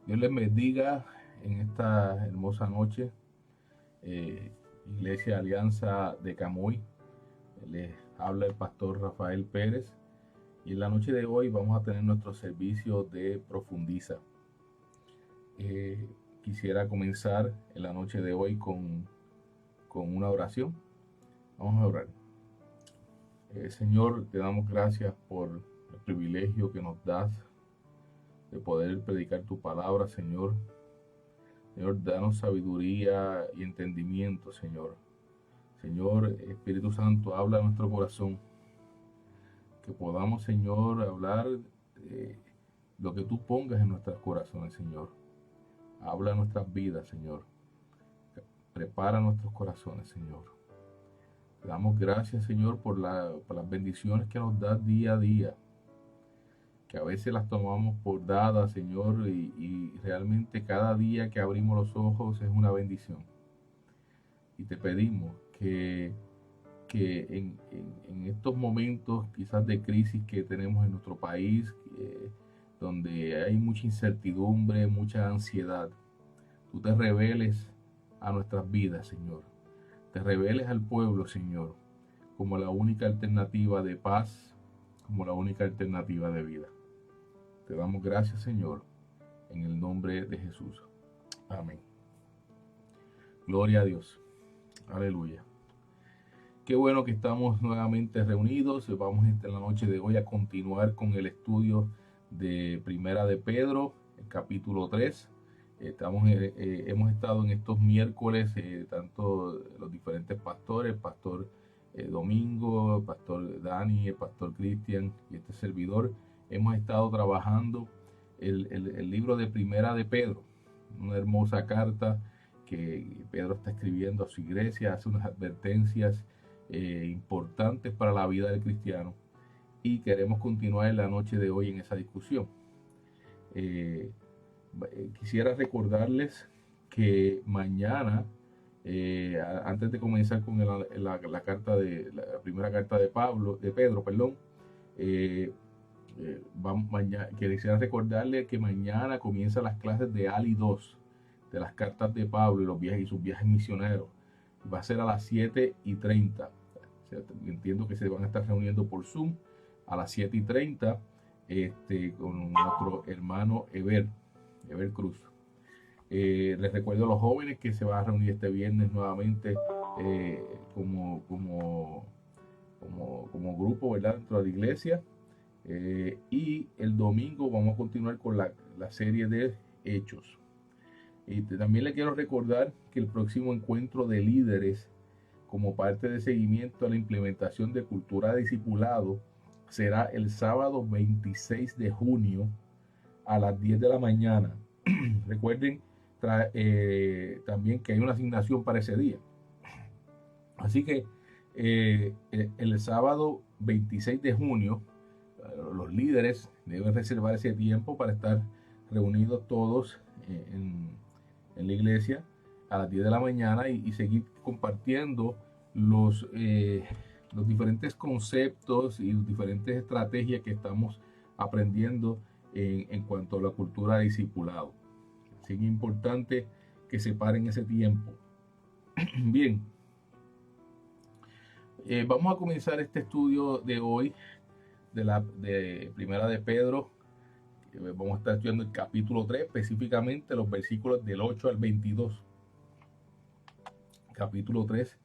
Dios les bendiga en esta hermosa noche. Iglesia Alianza de Camuy. Les habla el pastor Rafael Pérez. Y en la noche de hoy vamos a tener nuestro servicio de Profundiza. Quisiera comenzar en la noche de hoy con una oración. Vamos a orar. Señor, te damos gracias por el privilegio que nos das de poder predicar tu palabra, Señor. Señor, danos sabiduría y entendimiento, Señor. Señor, Espíritu Santo, habla a nuestro corazón. Que podamos, Señor, hablar lo que tú pongas en nuestros corazones, Señor. Habla a nuestras vidas, Señor. Prepara nuestros corazones, Señor. Te damos gracias, Señor, por las bendiciones que nos das día a día. Que a veces las tomamos por dadas, Señor, y realmente cada día que abrimos los ojos es una bendición. Y te pedimos que en estos momentos quizás de crisis que tenemos en nuestro país, donde hay mucha incertidumbre, mucha ansiedad, tú te reveles a nuestras vidas, Señor. Te reveles al pueblo, Señor, como la única alternativa de paz, como la única alternativa de vida. Te damos gracias, Señor, en el nombre de Jesús. Amén. Gloria a Dios. Aleluya. Qué bueno que estamos nuevamente reunidos. Vamos en la noche de hoy a continuar con el estudio de Primera de Pedro, el capítulo 3. Hemos estado en estos miércoles, tanto los diferentes pastores, el pastor Domingo, el pastor Dani, el pastor Cristian y este servidor. Hemos estado trabajando el libro de Primera de Pedro, una hermosa carta que Pedro está escribiendo a su iglesia, hace unas advertencias importantes para la vida del cristiano, y queremos continuar en la noche de hoy en esa discusión. Quisiera recordarles que mañana, antes de comenzar con la primera carta de Pedro, quisiera recordarles que mañana comienzan las clases de Ali 2 de las cartas de Pablo y los viajes y sus viajes misioneros. Va a ser a las 7:30. O sea, entiendo que se van a estar reuniendo por Zoom a las 7:30 con nuestro hermano Eber Cruz. Les recuerdo a los jóvenes que se van a reunir este viernes nuevamente como grupo, ¿verdad?, dentro de la iglesia. Y el domingo vamos a continuar con la serie de Hechos. Y también le quiero recordar que el próximo encuentro de líderes, como parte de seguimiento a la implementación de cultura de discipulado, será el sábado 26 de junio a las 10 de la mañana. Recuerden también que hay una asignación para ese día. Así que el sábado 26 de junio, los líderes deben reservar ese tiempo para estar reunidos todos en la iglesia a las 10 de la mañana y seguir compartiendo los diferentes conceptos y las diferentes estrategias que estamos aprendiendo en cuanto a la cultura de discipulado. Así que es importante que separen ese tiempo. Bien, vamos a comenzar este estudio de hoy de Primera de Pedro. Vamos a estar estudiando el capítulo 3, específicamente los versículos del 8 al 22. Capítulo 3,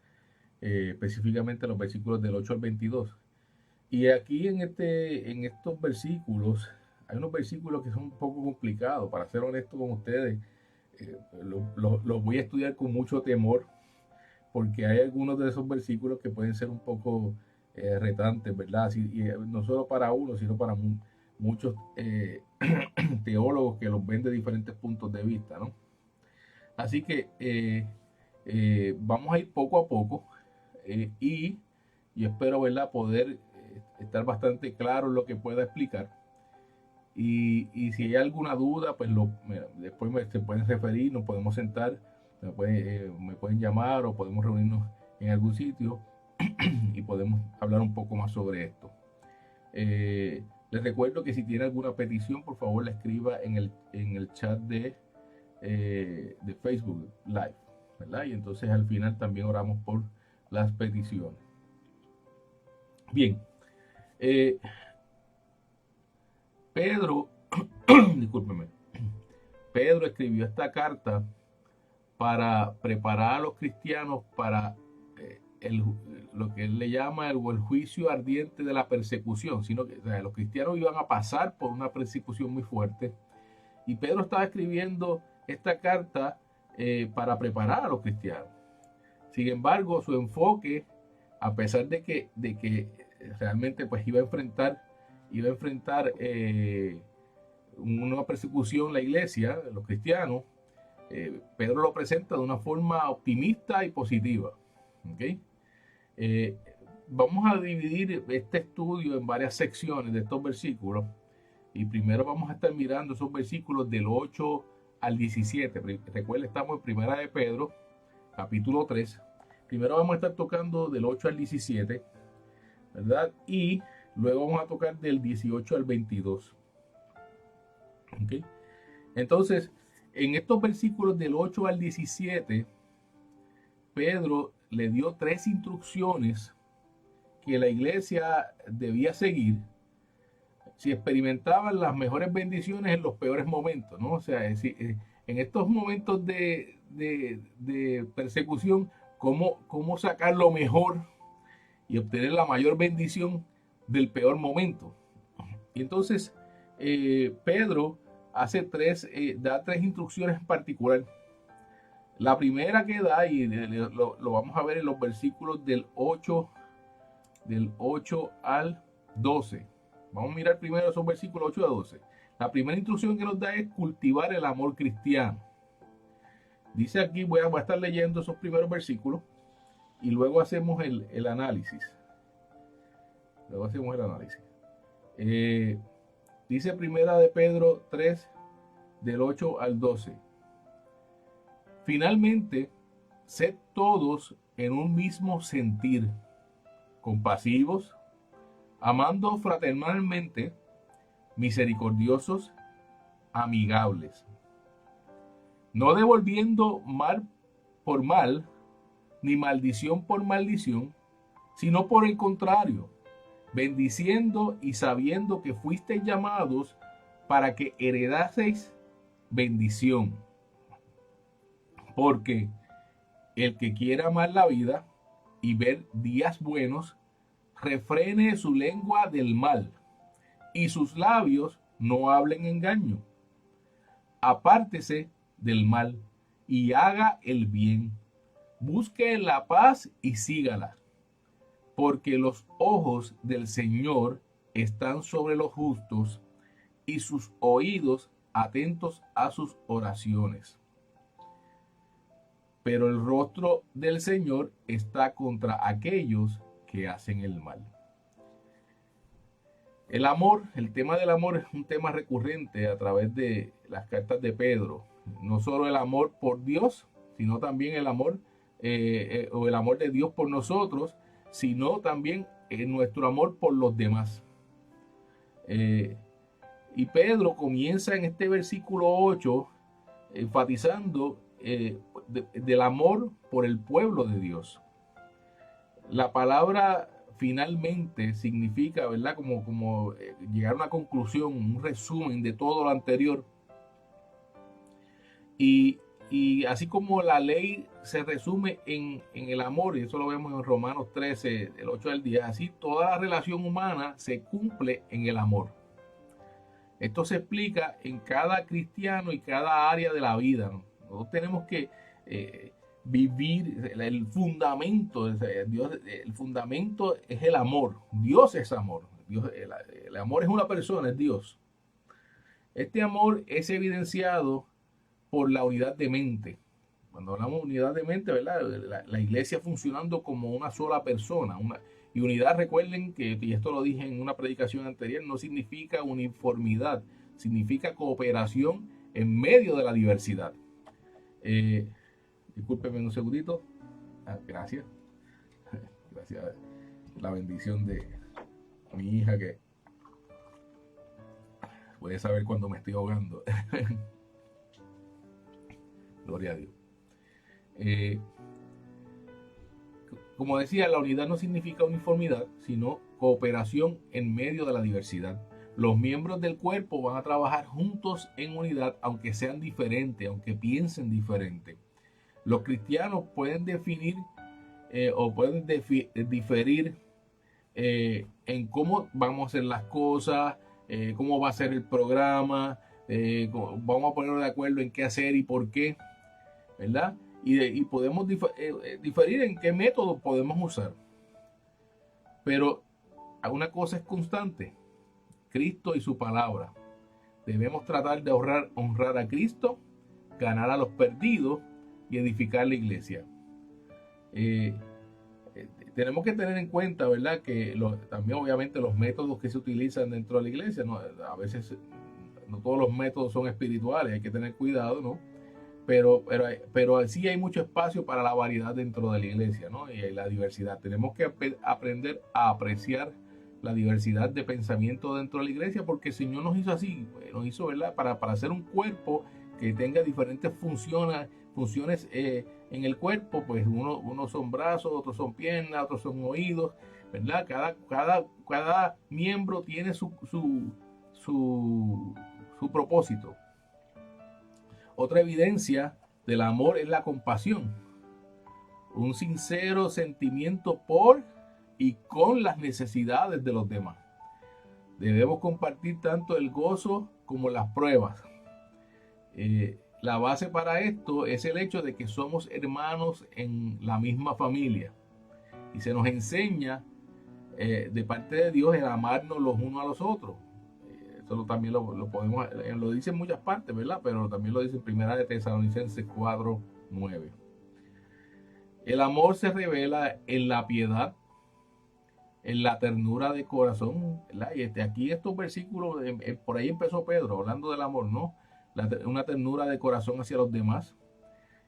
específicamente los versículos del 8 al 22. Y aquí en estos versículos, hay unos versículos que son un poco complicados. Para ser honesto con ustedes, los voy a estudiar con mucho temor, porque hay algunos de esos versículos que pueden ser un poco retantes, ¿verdad? Y no solo para uno, sino para muchos teólogos que los ven de diferentes puntos de vista, ¿no? Así que vamos a ir poco a poco y yo espero, ¿verdad?, poder estar bastante claro en lo que pueda explicar. Y si hay alguna duda, pues después se pueden referir, nos podemos sentar, me pueden llamar o podemos reunirnos en algún sitio y podemos hablar un poco más sobre esto. Les recuerdo que si tiene alguna petición, por favor la escriba en el chat de Facebook Live, ¿verdad? Y entonces al final también oramos por las peticiones. Bien, Pedro, discúlpeme, Pedro escribió esta carta para preparar a los cristianos para lo que él le llama el juicio ardiente de la persecución, sino que, o sea, los cristianos iban a pasar por una persecución muy fuerte, y Pedro estaba escribiendo esta carta para preparar a los cristianos. Sin embargo, su enfoque, a pesar de que realmente pues iba a enfrentar una persecución la iglesia, los cristianos, Pedro lo presenta de una forma optimista y positiva. ¿Okay? Vamos a dividir este estudio en varias secciones de estos versículos, y primero vamos a estar mirando esos versículos del 8 al 17. Recuerden, estamos en Primera de Pedro, capítulo 3. Primero vamos a estar tocando del 8 al 17, ¿verdad? Y luego vamos a tocar del 18 al 22. ¿Okay? Entonces, en estos versículos del 8 al 17, Pedro le dio 3 instrucciones que la iglesia debía seguir si experimentaban las mejores bendiciones en los peores momentos, ¿no? O sea, en estos momentos de persecución, cómo sacar lo mejor y obtener la mayor bendición del peor momento. Y entonces, Pedro da 3 instrucciones en particular. La primera que da, y lo vamos a ver en los versículos del 8 al 12. Vamos a mirar primero esos versículos 8 a 12. La primera instrucción que nos da es cultivar el amor cristiano. Dice aquí, voy a estar leyendo esos primeros versículos y luego hacemos el análisis. Dice Primera de Pedro 3, del 8 al 12. Finalmente, sed todos en un mismo sentir, compasivos, amando fraternalmente, misericordiosos, amigables, no devolviendo mal por mal, ni maldición por maldición, sino por el contrario, bendiciendo y sabiendo que fuisteis llamados para que heredaseis bendición. Porque el que quiera amar la vida y ver días buenos, refrene su lengua del mal, y sus labios no hablen engaño. Apártese del mal y haga el bien. Busque la paz y sígala, porque los ojos del Señor están sobre los justos y sus oídos atentos a sus oraciones. Pero el rostro del Señor está contra aquellos que hacen el mal. El amor, el tema del amor es un tema recurrente a través de las cartas de Pedro. No solo el amor por Dios, sino también el amor o el amor de Dios por nosotros, sino también nuestro amor por los demás. Y Pedro comienza en este versículo 8 enfatizando del amor por el pueblo de Dios. La palabra finalmente significa, ¿verdad? Como llegar a una conclusión, un resumen de todo lo anterior. Y así como la ley se resume en el amor, y eso lo vemos en Romanos 13, del 8 al 10, así toda la relación humana se cumple en el amor. Esto se explica en cada cristiano y cada área de la vida, ¿no? Nosotros tenemos que vivir el fundamento. El fundamento es el amor. Dios es amor. El amor es una persona, es Dios. Este amor es evidenciado por la unidad de mente. Cuando hablamos de unidad de mente, ¿verdad? La iglesia funcionando como una sola persona. Y unidad, recuerden que, y esto lo dije en una predicación anterior, no significa uniformidad, significa cooperación en medio de la diversidad. Discúlpeme un segundito. Gracias. Gracias. La bendición de mi hija que Puedes saber cuando me estoy ahogando. Gloria a Dios. Como decía, la unidad no significa uniformidad, sino cooperación en medio de la diversidad. Los miembros del cuerpo van a trabajar juntos en unidad, aunque sean diferentes, aunque piensen diferente. Los cristianos pueden definir o pueden diferir en cómo vamos a hacer las cosas, cómo va a ser el programa, vamos a ponernos de acuerdo en qué hacer y por qué, ¿verdad? Y podemos diferir en qué método podemos usar. Pero una cosa es constante: Cristo y su palabra. Debemos tratar de honrar a Cristo, ganar a los perdidos y edificar la iglesia. Tenemos que tener en cuenta, ¿verdad?, que también obviamente los métodos que se utilizan dentro de la iglesia, ¿no? A veces no todos los métodos son espirituales, hay que tener cuidado, ¿no? Pero sí hay mucho espacio para la variedad dentro de la iglesia, ¿no? Y la diversidad. Tenemos que aprender a apreciar la diversidad de pensamiento dentro de la iglesia, porque el Señor nos hizo así, nos hizo, ¿verdad?, para hacer un cuerpo que tenga diferentes funciones en el cuerpo. Pues unos son brazos, otros son piernas, otros son oídos, ¿verdad? Cada miembro tiene su propósito. Otra evidencia del amor es la compasión, un sincero sentimiento por y con las necesidades de los demás. Debemos compartir tanto el gozo como las pruebas. La base para esto es el hecho de que somos hermanos en la misma familia, y se nos enseña de parte de Dios el amarnos los unos a los otros. Eso también lo podemos, lo dice en muchas partes, ¿verdad? Pero también lo dice en Primera de Tesalonicenses 4:9. El amor se revela en la piedad, en la ternura de corazón, ¿verdad? Y aquí estos versículos, por ahí empezó Pedro hablando del amor, ¿no? Una ternura de corazón hacia los demás.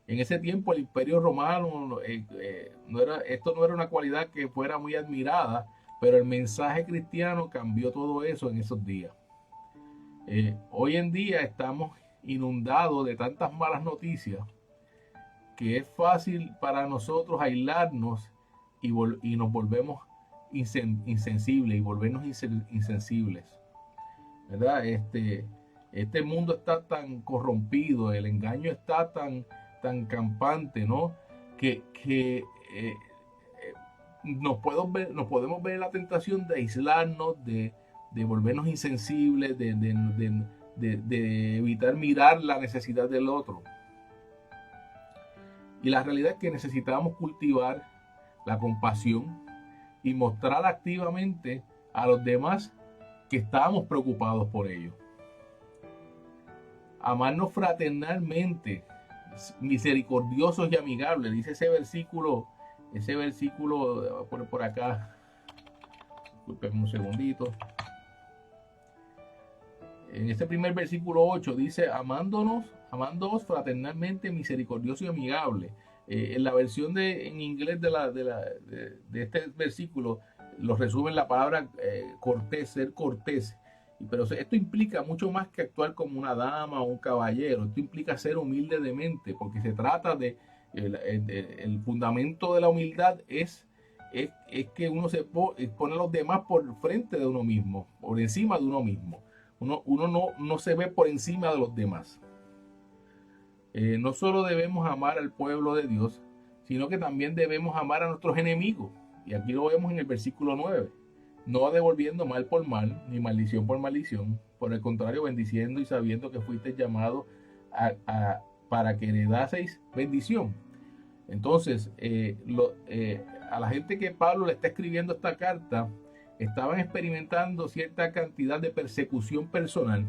En ese tiempo el Imperio Romano, esto no era una cualidad que fuera muy admirada, pero el mensaje cristiano cambió todo eso en esos días. Hoy en día estamos inundados de tantas malas noticias que es fácil para nosotros aislarnos y nos volvemos insensibles y volvernos insensibles, ¿verdad? Este mundo está tan corrompido, el engaño está tan campante, ¿no? Que nos podemos ver la tentación de aislarnos, de volvernos insensibles, de evitar mirar la necesidad del otro. Y la realidad es que necesitamos cultivar la compasión y mostrar activamente a los demás que estamos preocupados por ellos. Amarnos fraternalmente, misericordiosos y amigables, dice ese versículo por acá. Disculpen un segundito. En este primer versículo 8 dice: amándoos fraternalmente, misericordioso y amigable. En la versión en inglés de este versículo lo resumen la palabra cortés, ser cortés. Pero esto implica mucho más que actuar como una dama o un caballero. Esto implica ser humilde de mente, porque se trata de el fundamento de la humildad es que uno pone a los demás por frente de uno mismo, por encima de uno mismo. Uno no se ve por encima de los demás. No solo debemos amar al pueblo de Dios, sino que también debemos amar a nuestros enemigos. Y aquí lo vemos en el versículo 9. No devolviendo mal por mal, ni maldición por maldición. Por el contrario, bendiciendo y sabiendo que fuisteis llamados para que heredaseis bendición. Entonces, a la gente que Pablo le está escribiendo esta carta, estaban experimentando cierta cantidad de persecución personal,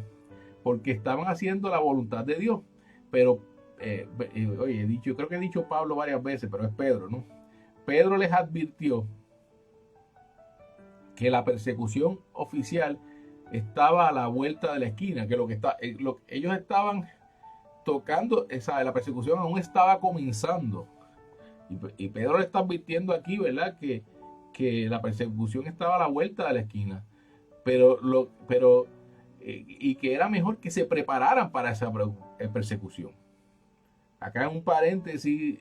porque estaban haciendo la voluntad de Dios. Pero, yo creo que he dicho Pablo varias veces, pero es Pedro, ¿no? Pedro les advirtió que la persecución oficial estaba a la vuelta de la esquina, que ellos estaban tocando, la persecución aún estaba comenzando. Y Pedro le está advirtiendo aquí, ¿verdad?, que la persecución estaba a la vuelta de la esquina. y que era mejor que se prepararan para esa persecución. Acá en un paréntesis,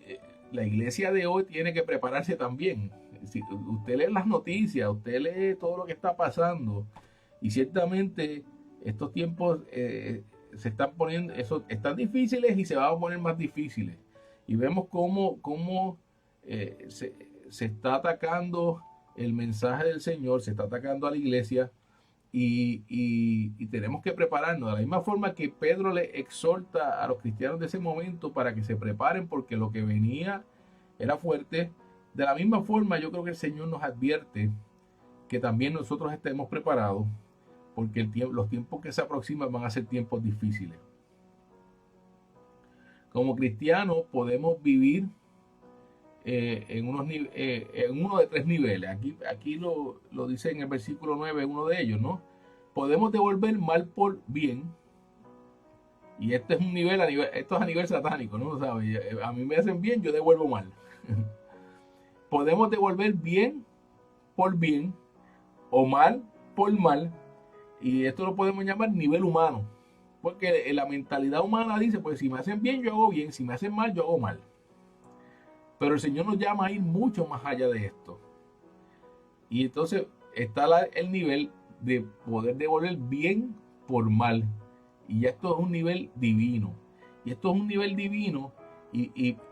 la iglesia de hoy tiene que prepararse también. Si usted lee las noticias, usted lee todo lo que está pasando, y ciertamente estos tiempos se están poniendo, están difíciles y se van a poner más difíciles. Y vemos cómo se está atacando el mensaje del Señor, se está atacando a la iglesia, y tenemos que prepararnos. De la misma forma que Pedro le exhorta a los cristianos de ese momento para que se preparen porque lo que venía era fuerte, de la misma forma yo creo que el Señor nos advierte que también nosotros estemos preparados porque los tiempos que se aproximan van a ser tiempos difíciles. Como cristianos podemos vivir en uno de tres niveles. Aquí lo dice en el versículo 9, uno de ellos, ¿no? Podemos devolver mal por bien. Y este es un nivel, esto es a nivel satánico, ¿no? ¿Sabes? A mí me hacen bien, yo devuelvo mal. Podemos devolver bien por bien o mal por mal. Y esto lo podemos llamar nivel humano. Porque la mentalidad humana dice, pues si me hacen bien, yo hago bien. Si me hacen mal, yo hago mal. Pero el Señor nos llama a ir mucho más allá de esto. Y entonces está el nivel de poder devolver bien por mal. Y ya esto es un nivel divino. Y esto es un nivel divino,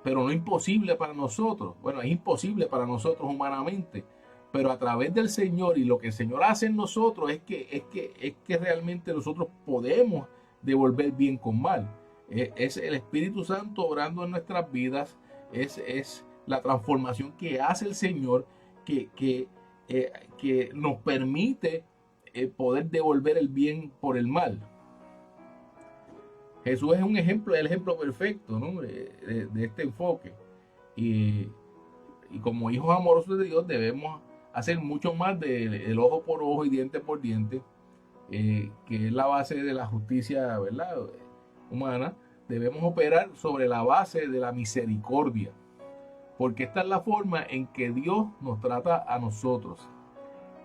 pero no imposible para nosotros. Bueno, es imposible para nosotros humanamente. Pero a través del Señor y lo que el Señor hace en nosotros es que realmente nosotros podemos devolver bien con mal. Es el Espíritu Santo obrando en nuestras vidas. Es la transformación que hace el Señor que nos permite poder devolver el bien por el mal. Jesús es el ejemplo perfecto, ¿no? de este enfoque. Y como hijos amorosos de Dios debemos hacer mucho más del ojo por ojo y diente por diente, que es la base de la justicia, ¿verdad?, humana. Debemos operar sobre la base de la misericordia, porque esta es la forma en que Dios nos trata a nosotros.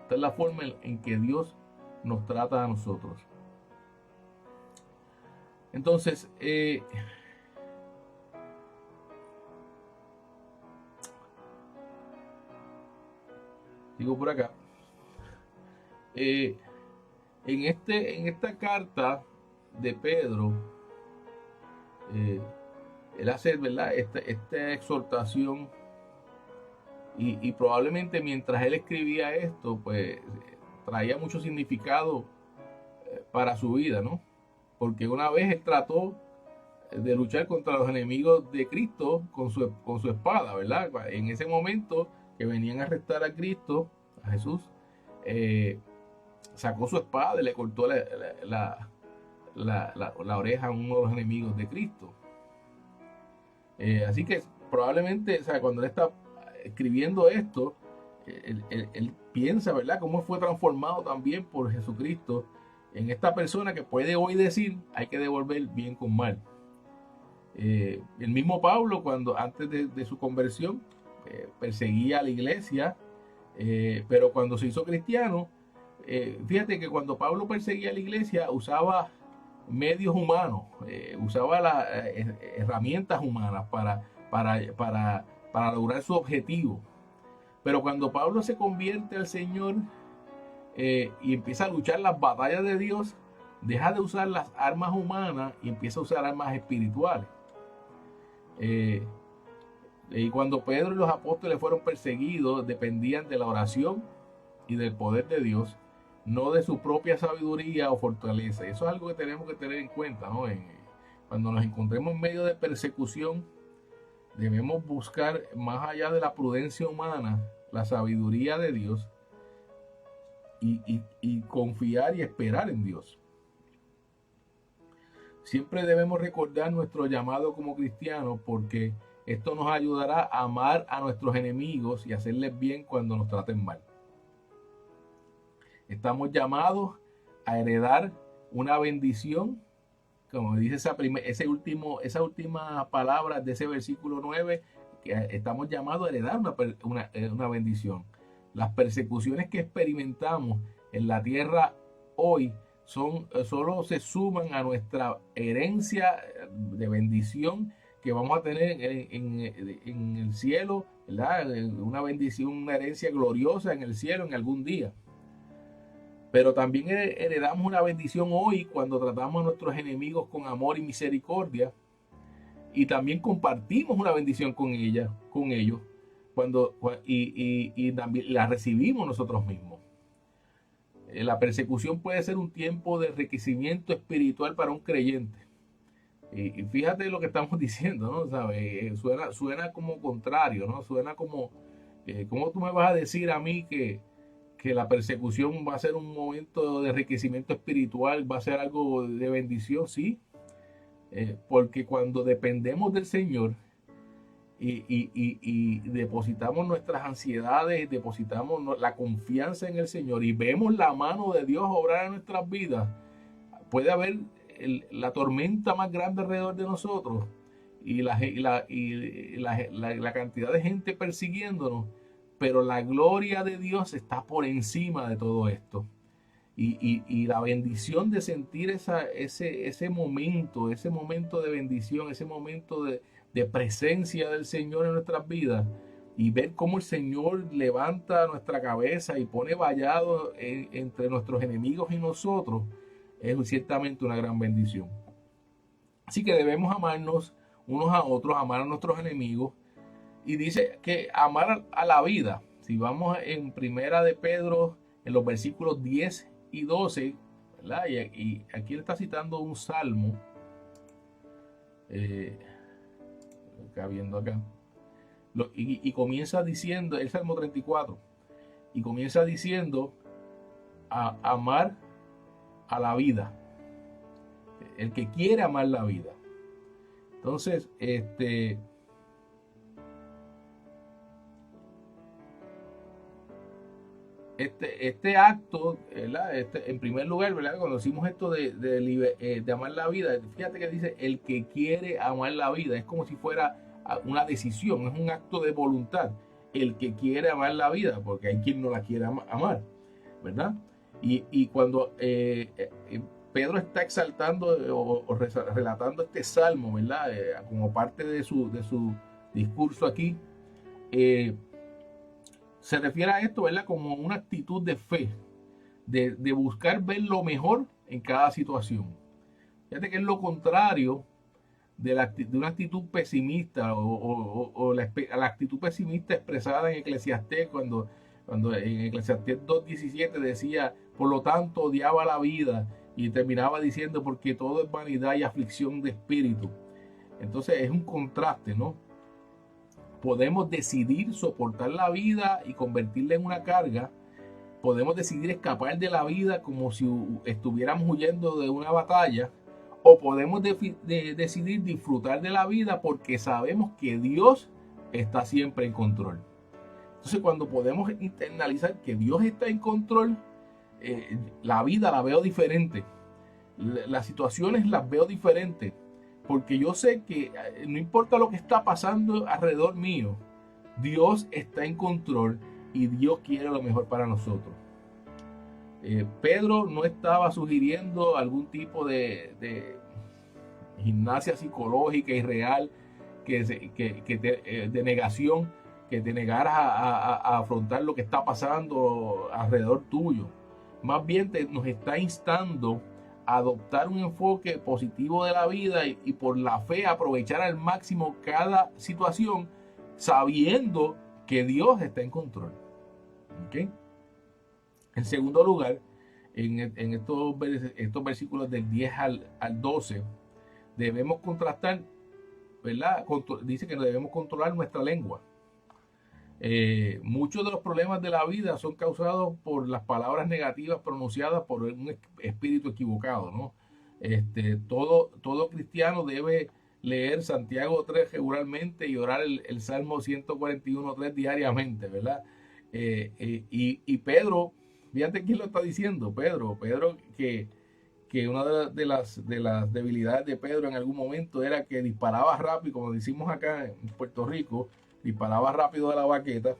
Esta es la forma en que Dios nos trata a nosotros. Entonces, digo por acá, en esta carta de Pedro, él hace, ¿verdad?, esta exhortación, y probablemente mientras él escribía esto, pues traía mucho significado para su vida, ¿no? Porque una vez él trató de luchar contra los enemigos de Cristo con su espada, ¿verdad? En ese momento que venían a arrestar a Cristo, a Jesús, sacó su espada y le cortó la oreja a uno de los enemigos de Cristo. Así que probablemente, o sea, cuando él está escribiendo esto, él piensa, ¿verdad?, cómo fue transformado también por Jesucristo en esta persona que puede hoy decir, hay que devolver bien con mal. El mismo Pablo, cuando antes de su conversión, perseguía a la iglesia, pero cuando se hizo cristiano, fíjate que cuando Pablo perseguía a la iglesia usaba medios humanos, usaba las herramientas humanas para lograr su objetivo. Pero cuando Pablo se convierte al Señor y empieza a luchar las batallas de Dios, deja de usar las armas humanas y empieza a usar armas espirituales. Y cuando Pedro y los apóstoles fueron perseguidos, dependían de la oración y del poder de Dios, no de su propia sabiduría o fortaleza. Y eso es algo que tenemos que tener en cuenta, ¿no? Cuando nos encontremos en medio de persecución, debemos buscar, más allá de la prudencia humana, la sabiduría de Dios, y confiar y esperar en Dios. Siempre debemos recordar nuestro llamado como cristianos, porque esto nos ayudará a amar a nuestros enemigos y hacerles bien cuando nos traten mal. Estamos llamados a heredar una bendición, como dice esa última palabra de ese versículo 9, que estamos llamados a heredar una bendición. Las persecuciones que experimentamos en la tierra hoy solo se suman a nuestra herencia de bendición que vamos a tener en el cielo, ¿verdad? Una bendición, una herencia gloriosa en el cielo en algún día. Pero también heredamos una bendición hoy cuando tratamos a nuestros enemigos con amor y misericordia. Y también compartimos una bendición con ellos, y también la recibimos nosotros mismos. La persecución puede ser un tiempo de enriquecimiento espiritual para un creyente. Y fíjate lo que estamos diciendo, ¿no? ¿Sabes? Suena como contrario, ¿no? Suena como, ¿cómo tú me vas a decir a mí que la persecución va a ser un momento de enriquecimiento espiritual, va a ser algo de bendición? Sí, porque cuando dependemos del Señor y depositamos nuestras ansiedades, depositamos la confianza en el Señor y vemos la mano de Dios obrar en nuestras vidas, puede haber la tormenta más grande alrededor de nosotros y la cantidad de gente persiguiéndonos, pero la gloria de Dios está por encima de todo esto. Y la bendición de sentir ese momento de bendición, ese momento de presencia del Señor en nuestras vidas, y ver cómo el Señor levanta nuestra cabeza y pone vallado entre nuestros enemigos y nosotros, es ciertamente una gran bendición. Así que debemos amarnos unos a otros, amar a nuestros enemigos. Y dice que amar a la vida. Si vamos en Primera de Pedro, en los versículos 10 y 12, ¿verdad? Y aquí él está citando un salmo, viendo acá, y comienza diciendo, el Salmo 34, y comienza diciendo amar a la vida, el que quiere amar la vida. Entonces, este acto, ¿verdad? En primer lugar, ¿verdad? Cuando decimos esto de amar la vida, fíjate que dice el que quiere amar la vida, es como si fuera una decisión, es un acto de voluntad, el que quiere amar la vida, porque hay quien no la quiere amar, ¿verdad? Y cuando Pedro está exaltando o relatando este salmo, ¿verdad? Como parte de su discurso aquí, se refiere a esto, ¿verdad? Como una actitud de fe, de buscar ver lo mejor en cada situación. Fíjate que es lo contrario de una actitud pesimista o la actitud pesimista expresada en Eclesiastés, cuando en Eclesiastés 2:17 decía, por lo tanto odiaba la vida, y terminaba diciendo, porque todo es vanidad y aflicción de espíritu. Entonces es un contraste, ¿no? Podemos decidir soportar la vida y convertirla en una carga. Podemos decidir escapar de la vida como si estuviéramos huyendo de una batalla. O podemos decidir disfrutar de la vida porque sabemos que Dios está siempre en control. Entonces, cuando podemos internalizar que Dios está en control, la vida la veo diferente. Las situaciones las veo diferentes. Porque yo sé que no importa lo que está pasando alrededor mío, Dios está en control y Dios quiere lo mejor para nosotros. Pedro no estaba sugiriendo algún tipo de gimnasia psicológica y real de negación, que te negaras a afrontar lo que está pasando alrededor tuyo. Más bien nos está instando adoptar un enfoque positivo de la vida y por la fe aprovechar al máximo cada situación, sabiendo que Dios está en control. ¿Okay? En segundo lugar, en estos versículos del 10 al 12, debemos contrastar, ¿verdad? Dice que debemos controlar nuestra lengua. Muchos de los problemas de la vida son causados por las palabras negativas pronunciadas por un espíritu equivocado, ¿no? Todo cristiano debe leer Santiago 3 regularmente y orar el Salmo 141:3 diariamente, ¿verdad? Y Pedro, fíjate quién lo está diciendo, Pedro que una de las debilidades de Pedro en algún momento era que disparaba rápido, como decimos acá en Puerto Rico, disparaba rápido de la baqueta,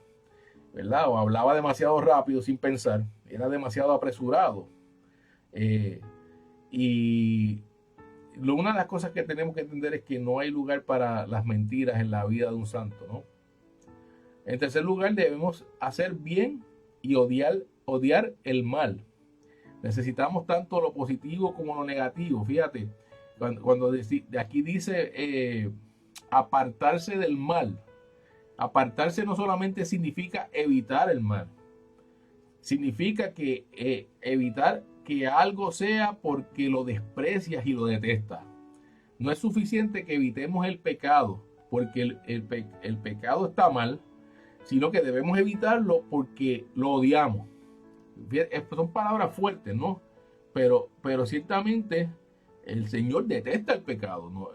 ¿verdad? O hablaba demasiado rápido sin pensar, era demasiado apresurado. Y una de las cosas que tenemos que entender es que no hay lugar para las mentiras en la vida de un santo, ¿no? En tercer lugar, debemos hacer bien y odiar el mal. Necesitamos tanto lo positivo como lo negativo. Fíjate, cuando de aquí dice apartarse del mal. Apartarse no solamente significa evitar el mal, significa que evitar que algo sea porque lo desprecias y lo detestas. No es suficiente que evitemos el pecado porque el pecado está mal, sino que debemos evitarlo porque lo odiamos. Son palabras fuertes, ¿no? Pero ciertamente el Señor detesta el pecado.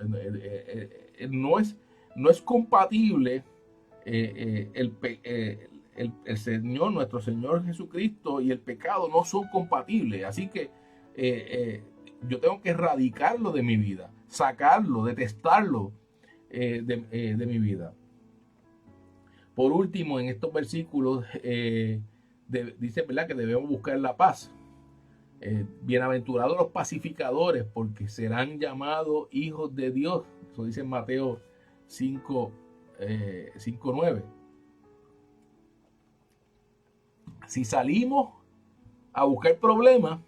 No es compatible el Señor, nuestro Señor Jesucristo y el pecado no son compatibles. Así que yo tengo que erradicarlo de mi vida, sacarlo, detestarlo de mi vida. Por último, en estos versículos dice, ¿verdad?, que debemos buscar la paz. Bienaventurados los pacificadores, porque serán llamados hijos de Dios. Eso dice en Mateo 5:9. Si salimos a buscar problemas,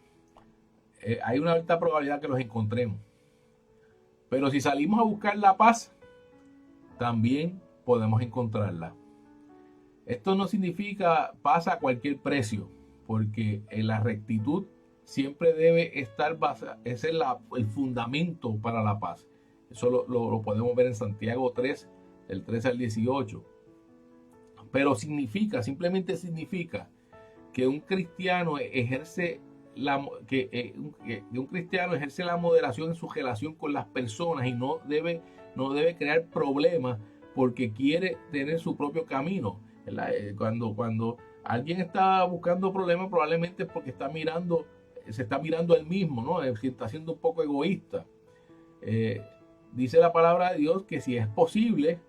hay una alta probabilidad que los encontremos. Pero si salimos a buscar la paz, también podemos encontrarla. Esto no significa paz a cualquier precio, porque en la rectitud siempre debe estar basada. Ese es el fundamento para la paz. Eso lo podemos ver en Santiago 3, del 13 al 18. Pero simplemente significa que un cristiano ejerce un cristiano ejerce la moderación en su relación con las personas y no debe crear problemas porque quiere tener su propio camino. Cuando alguien está buscando problemas, probablemente es porque se está mirando a él mismo, ¿no? Está siendo un poco egoísta. Dice la palabra de Dios que si es posible,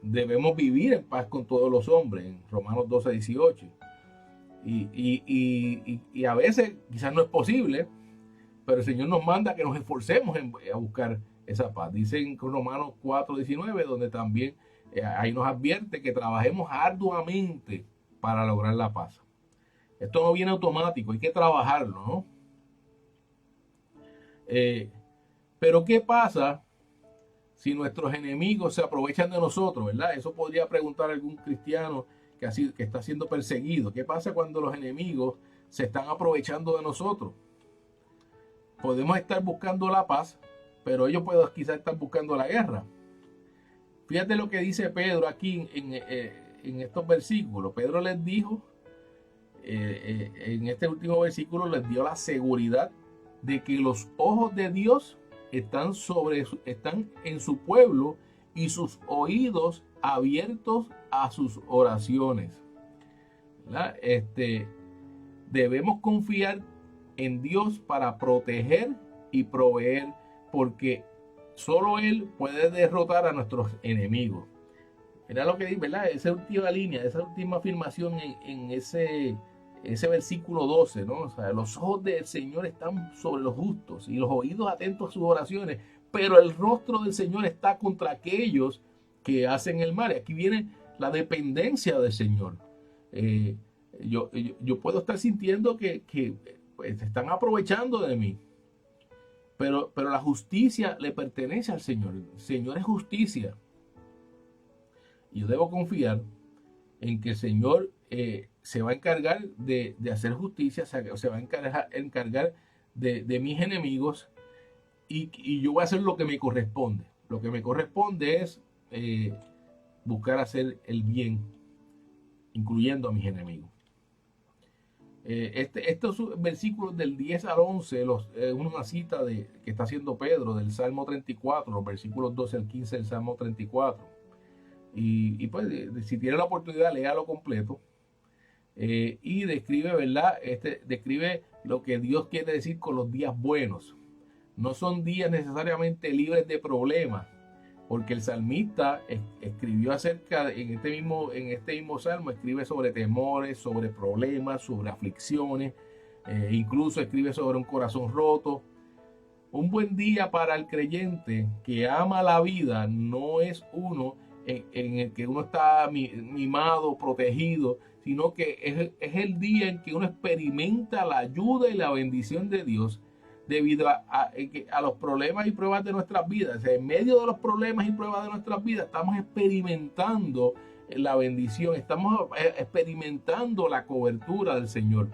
debemos vivir en paz con todos los hombres, en Romanos 12:18. Y a veces quizás no es posible, pero el Señor nos manda que nos esforcemos a buscar esa paz. Dice en Romanos 4:19, donde también ahí nos advierte que trabajemos arduamente para lograr la paz. Esto no viene automático, hay que trabajarlo, ¿no? Pero ¿qué pasa si nuestros enemigos se aprovechan de nosotros, verdad? Eso podría preguntar algún cristiano que está siendo perseguido. ¿Qué pasa cuando los enemigos se están aprovechando de nosotros? Podemos estar buscando la paz, pero ellos pueden quizás estar buscando la guerra. Fíjate lo que dice Pedro aquí en estos versículos. Pedro les dijo, en este último versículo, les dio la seguridad de que los ojos de Dios están en su pueblo y sus oídos abiertos a sus oraciones. Debemos confiar en Dios para proteger y proveer, porque solo Él puede derrotar a nuestros enemigos. Mira lo que dice, ¿verdad? Esa última línea, esa última afirmación en ese versículo 12, ¿no? O sea, los ojos del Señor están sobre los justos y los oídos atentos a sus oraciones, pero el rostro del Señor está contra aquellos que hacen el mal. Y aquí viene la dependencia del Señor. Yo puedo estar sintiendo que pues, se están aprovechando de mí, pero la justicia le pertenece al Señor. El Señor es justicia. Y yo debo confiar en que el Señor se va a encargar de hacer justicia, se va a encargar de mis enemigos, y yo voy a hacer lo que me corresponde. Lo que me corresponde es buscar hacer el bien, incluyendo a mis enemigos. Estos versículos del 10 al 11 es una cita que está haciendo Pedro del Salmo 34, los versículos 12 al 15 del Salmo 34. Y pues, si tiene la oportunidad, léalo completo. Y describe, ¿verdad? Describe lo que Dios quiere decir con los días buenos. No son días necesariamente libres de problemas, porque el salmista escribió en este mismo salmo, escribe sobre temores, sobre problemas, sobre aflicciones, incluso escribe sobre un corazón roto. Un buen día para el creyente que ama la vida no es uno en el que uno está mimado, protegido, sino que es el día en que uno experimenta la ayuda y la bendición de Dios debido a los problemas y pruebas de nuestras vidas. O sea, en medio de los problemas y pruebas de nuestras vidas estamos experimentando la bendición, estamos experimentando la cobertura del Señor.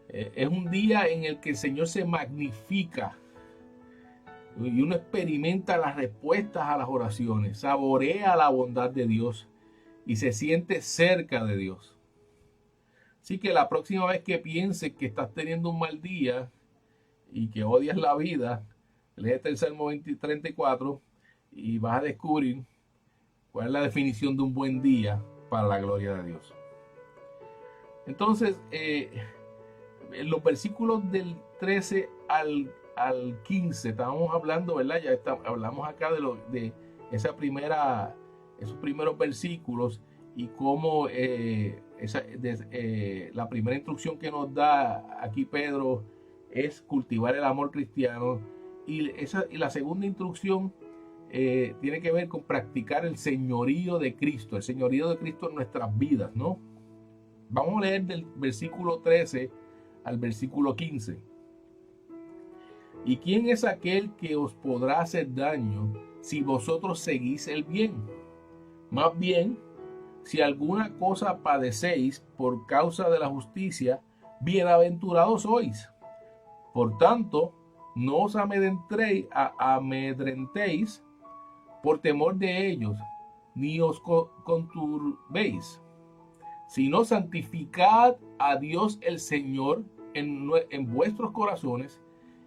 Es un día en el que el Señor se magnifica y uno experimenta las respuestas a las oraciones, saborea la bondad de Dios y se siente cerca de Dios. Así que la próxima vez que pienses que estás teniendo un mal día y que odias la vida, léete el Salmo 34 y vas a descubrir cuál es la definición de un buen día para la gloria de Dios. Entonces, en los versículos del 13 al 15, estábamos hablando, ¿verdad? Hablamos acá de esos primeros versículos y cómo la primera instrucción que nos da aquí Pedro es cultivar el amor cristiano, y la segunda instrucción tiene que ver con practicar el señorío de Cristo en nuestras vidas, ¿no? Vamos a leer del versículo 13 al versículo 15. ¿Y quién es aquel que os podrá hacer daño si vosotros seguís el bien? Más bien, si alguna cosa padecéis por causa de la justicia, bienaventurados sois. Por tanto, no os amedrentéis por temor de ellos, ni os conturbéis, sino santificad a Dios el Señor en vuestros corazones,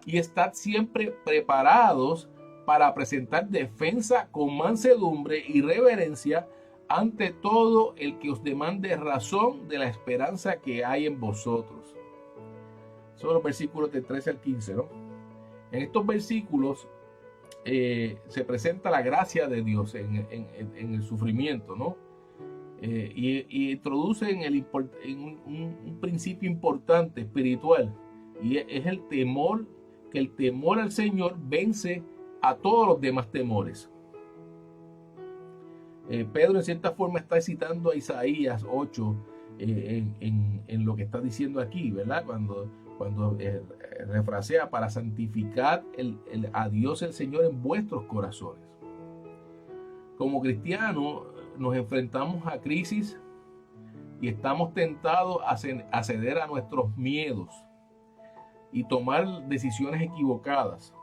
y estad siempre preparados para presentar defensa con mansedumbre y reverencia ante todo el que os demande razón de la esperanza que hay en vosotros. Son los versículos de 13 al 15, ¿no? En estos versículos se presenta la gracia de Dios en el sufrimiento, ¿no? Y introducen un principio importante, espiritual, y es el temor, que el temor al Señor vence a todos los demás temores. Pedro en cierta forma está citando a Isaías 8 en lo que está diciendo aquí, ¿verdad? Cuando refrasea para santificar a Dios el Señor en vuestros corazones. Como cristianos nos enfrentamos a crisis y estamos tentados a ceder a nuestros miedos y tomar decisiones equivocadas.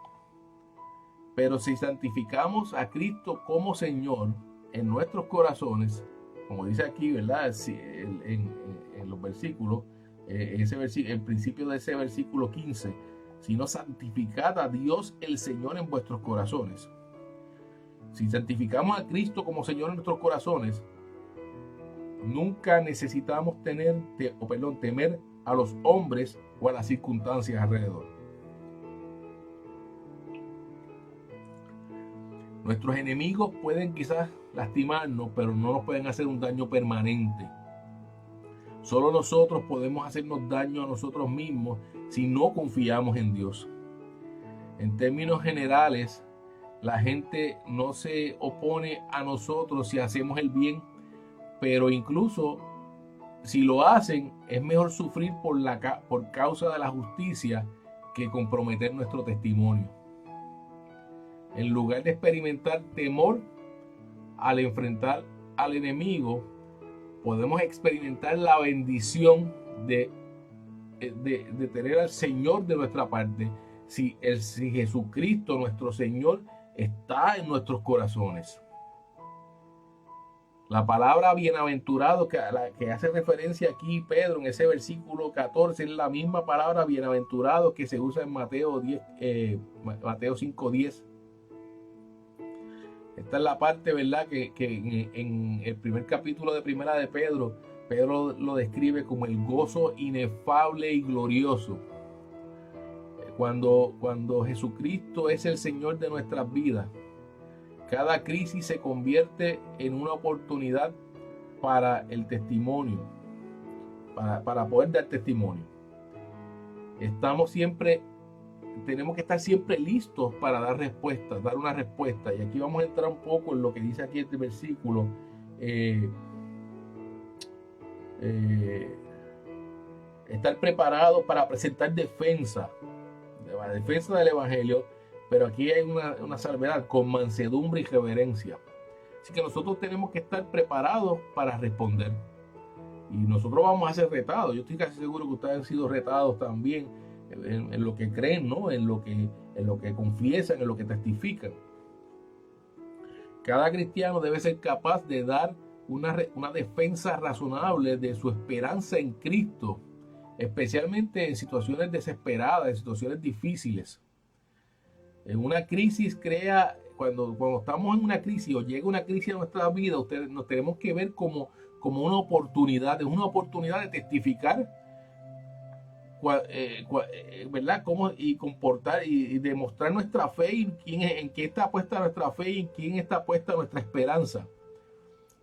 Pero si santificamos a Cristo como Señor en nuestros corazones, como dice aquí, ¿verdad? En los versículos, el principio de ese versículo 15, sino santificad a Dios el Señor en vuestros corazones. Si santificamos a Cristo como Señor en nuestros corazones, nunca necesitamos temer a los hombres o a las circunstancias alrededor. Nuestros enemigos pueden quizás lastimarnos, pero no nos pueden hacer un daño permanente. Solo nosotros podemos hacernos daño a nosotros mismos si no confiamos en Dios. En términos generales, la gente no se opone a nosotros si hacemos el bien, pero incluso si lo hacen, es mejor sufrir por causa de la justicia que comprometer nuestro testimonio. En lugar de experimentar temor al enfrentar al enemigo, podemos experimentar la bendición de tener al Señor de nuestra parte si Jesucristo, nuestro Señor, está en nuestros corazones. La palabra bienaventurado que hace referencia aquí Pedro en ese versículo 14 es la misma palabra bienaventurado que se usa en Mateo 5:10. Esta es la parte, ¿verdad?, que en el primer capítulo de Primera de Pedro lo describe como el gozo inefable y glorioso. Cuando Jesucristo es el Señor de nuestras vidas, cada crisis se convierte en una oportunidad para el testimonio, para poder dar testimonio. tenemos que estar siempre listos para dar respuestas, dar una respuesta. Y aquí vamos a entrar un poco en lo que dice aquí este versículo. Estar preparado para presentar defensa, la defensa del evangelio, pero aquí hay una salvedad: con mansedumbre y reverencia. Así que nosotros tenemos que estar preparados para responder. Y nosotros vamos a ser retados. Yo estoy casi seguro que ustedes han sido retados también en lo que creen, ¿no? En lo que confiesan, en lo que testifican. Cada cristiano debe ser capaz de dar una defensa razonable de su esperanza en Cristo, especialmente en situaciones desesperadas, en situaciones difíciles. En una crisis cuando estamos en una crisis o llega una crisis a nuestra vida, nos tenemos que ver como una oportunidad, es una oportunidad de testificar, ¿verdad? Cómo y comportar y demostrar nuestra fe en qué está puesta nuestra fe y en quién está puesta nuestra esperanza.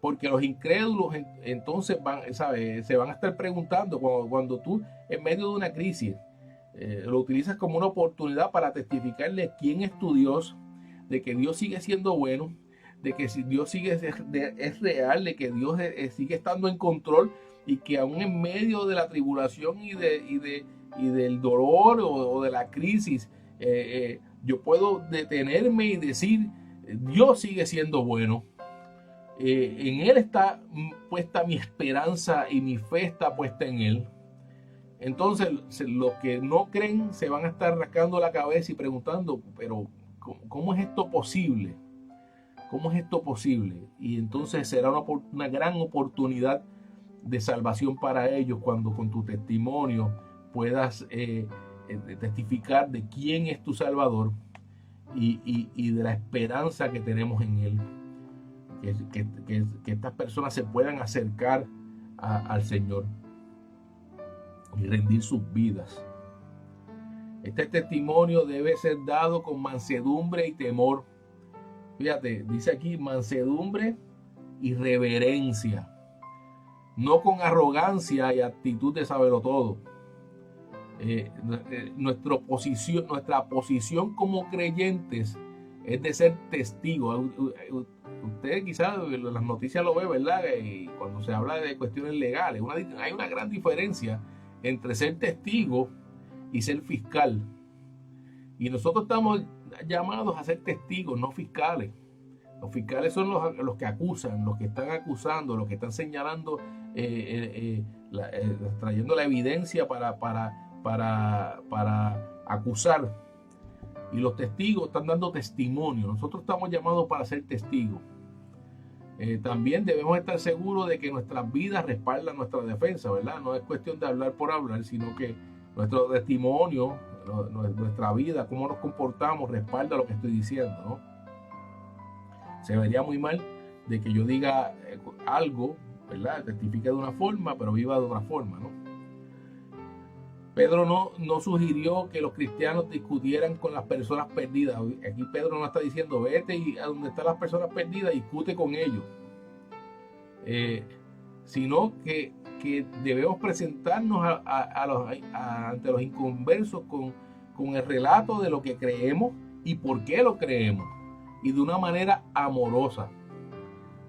Porque los incrédulos entonces se van a estar preguntando cuando tú en medio de una crisis lo utilizas como una oportunidad para testificarle quién es tu Dios, de que Dios sigue siendo bueno, de que Dios es real, de que Dios sigue estando en control, y que aún en medio de la tribulación y del dolor o de la crisis, yo puedo detenerme y decir: Dios sigue siendo bueno. En Él está puesta mi esperanza y mi fe está puesta en Él. Entonces los que no creen se van a estar rascando la cabeza y preguntando: pero ¿cómo es esto posible? ¿Cómo es esto posible? Y entonces será una gran oportunidad de salvación para ellos cuando con tu testimonio puedas testificar de quién es tu Salvador y de la esperanza que tenemos en Él. Que estas personas se puedan acercar al Señor y rendir sus vidas. Este testimonio debe ser dado con mansedumbre y temor. Fíjate, dice aquí mansedumbre y reverencia, no con arrogancia y actitud de saberlo todo. Nuestra posición como creyentes es de ser testigos. Usted quizás en las noticias lo ve, ¿verdad? Y cuando se habla de cuestiones legales, hay una gran diferencia entre ser testigo y ser fiscal. Y nosotros estamos llamados a ser testigos, no fiscales. Los fiscales son los que acusan, los que están acusando, los que están señalando, trayendo la evidencia para acusar. Y los testigos están dando testimonio. Nosotros estamos llamados para ser testigos. También debemos estar seguros de que nuestras vidas respaldan nuestra defensa, ¿verdad? No es cuestión de hablar por hablar, sino que nuestro testimonio, nuestra vida, cómo nos comportamos, respalda lo que estoy diciendo, ¿no? Se vería muy mal de que yo diga algo, ¿verdad? Testifique de una forma, pero viva de otra forma, ¿no? Pedro no sugirió que los cristianos discutieran con las personas perdidas. Aquí Pedro no está diciendo: vete a donde están las personas perdidas y discute con ellos. Sino que debemos presentarnos ante los inconversos con el relato de lo que creemos y por qué lo creemos, y de una manera amorosa.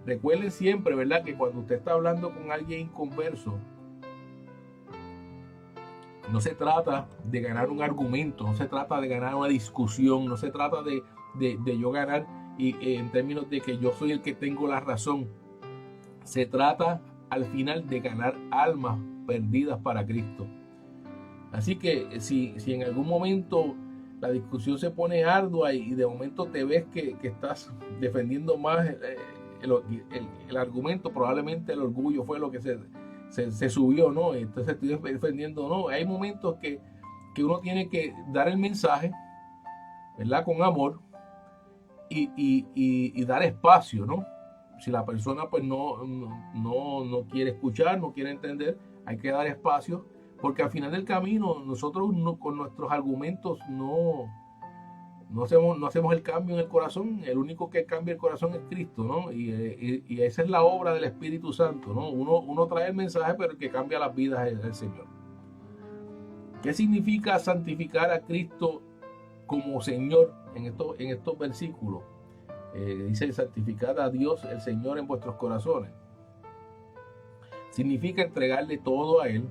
Recuerden siempre, ¿verdad?, que cuando usted está hablando con alguien inconverso, no se trata de ganar un argumento, no se trata de ganar una discusión, no se trata de yo ganar en términos de que yo soy el que tengo la razón. Se trata al final de ganar almas perdidas para Cristo. Así que si en algún momento la discusión se pone ardua y de momento te ves que estás defendiendo más el argumento, probablemente el orgullo fue lo que se subió, ¿no? Entonces estoy defendiendo, ¿no? Hay momentos que uno tiene que dar el mensaje, ¿verdad?, con amor y dar espacio, ¿no? Si la persona pues no quiere escuchar, no quiere entender, hay que dar espacio, porque al final del camino nosotros con nuestros argumentos no hacemos el cambio en el corazón. El único que cambia el corazón es Cristo, ¿no? Y esa es la obra del Espíritu Santo, ¿no? Uno trae el mensaje, pero el que cambia las vidas es el Señor. ¿Qué significa santificar a Cristo como Señor en estos versículos. Dice: santificad a Dios el Señor en vuestros corazones. Significa entregarle todo a Él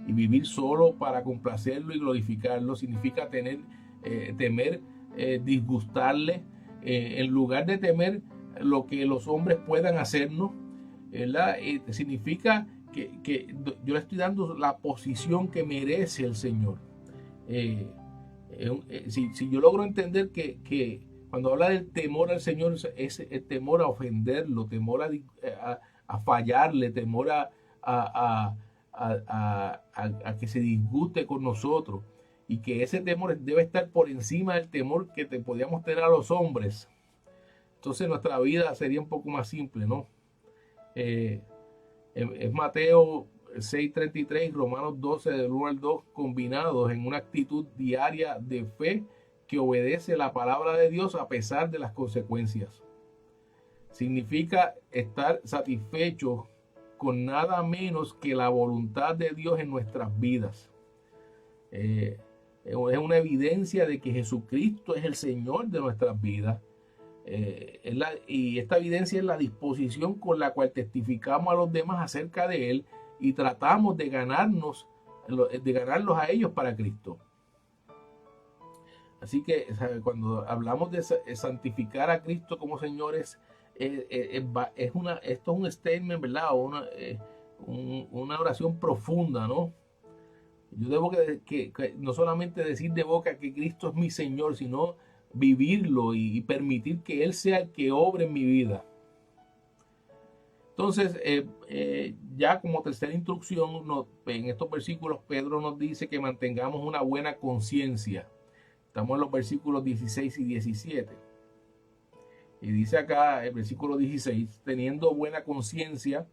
y vivir solo para complacerlo y glorificarlo. Significa temer disgustarle, en lugar de temer lo que los hombres puedan hacernos, ¿verdad? Significa que yo le estoy dando la posición que merece el Señor. Si yo logro entender que cuando habla del temor al Señor, es el temor a ofenderlo, temor a fallarle, temor a que se disguste con nosotros, y que ese temor debe estar por encima del temor que podíamos tener a los hombres, entonces nuestra vida sería un poco más simple, ¿no? Es Mateo 6:33 y Romanos 12 del 1 al 2 combinados en una actitud diaria de fe que obedece la palabra de Dios a pesar de las consecuencias. Significa estar satisfechos con nada menos que la voluntad de Dios en nuestras vidas. Es una evidencia de que Jesucristo es el Señor de nuestras vidas. Y esta evidencia es la disposición con la cual testificamos a los demás acerca de Él y tratamos de ganarlos a ellos para Cristo. Así que, ¿sabe? Cuando hablamos de santificar a Cristo como Señor, esto es un statement, ¿verdad? Una oración profunda, ¿no? Yo debo que no solamente decir de boca que Cristo es mi Señor, sino vivirlo y permitir que Él sea el que obre en mi vida. Entonces, ya como tercera instrucción, en estos versículos Pedro nos dice que mantengamos una buena conciencia. Estamos en los versículos 16 y 17. Y dice acá el versículo 16: teniendo buena conciencia,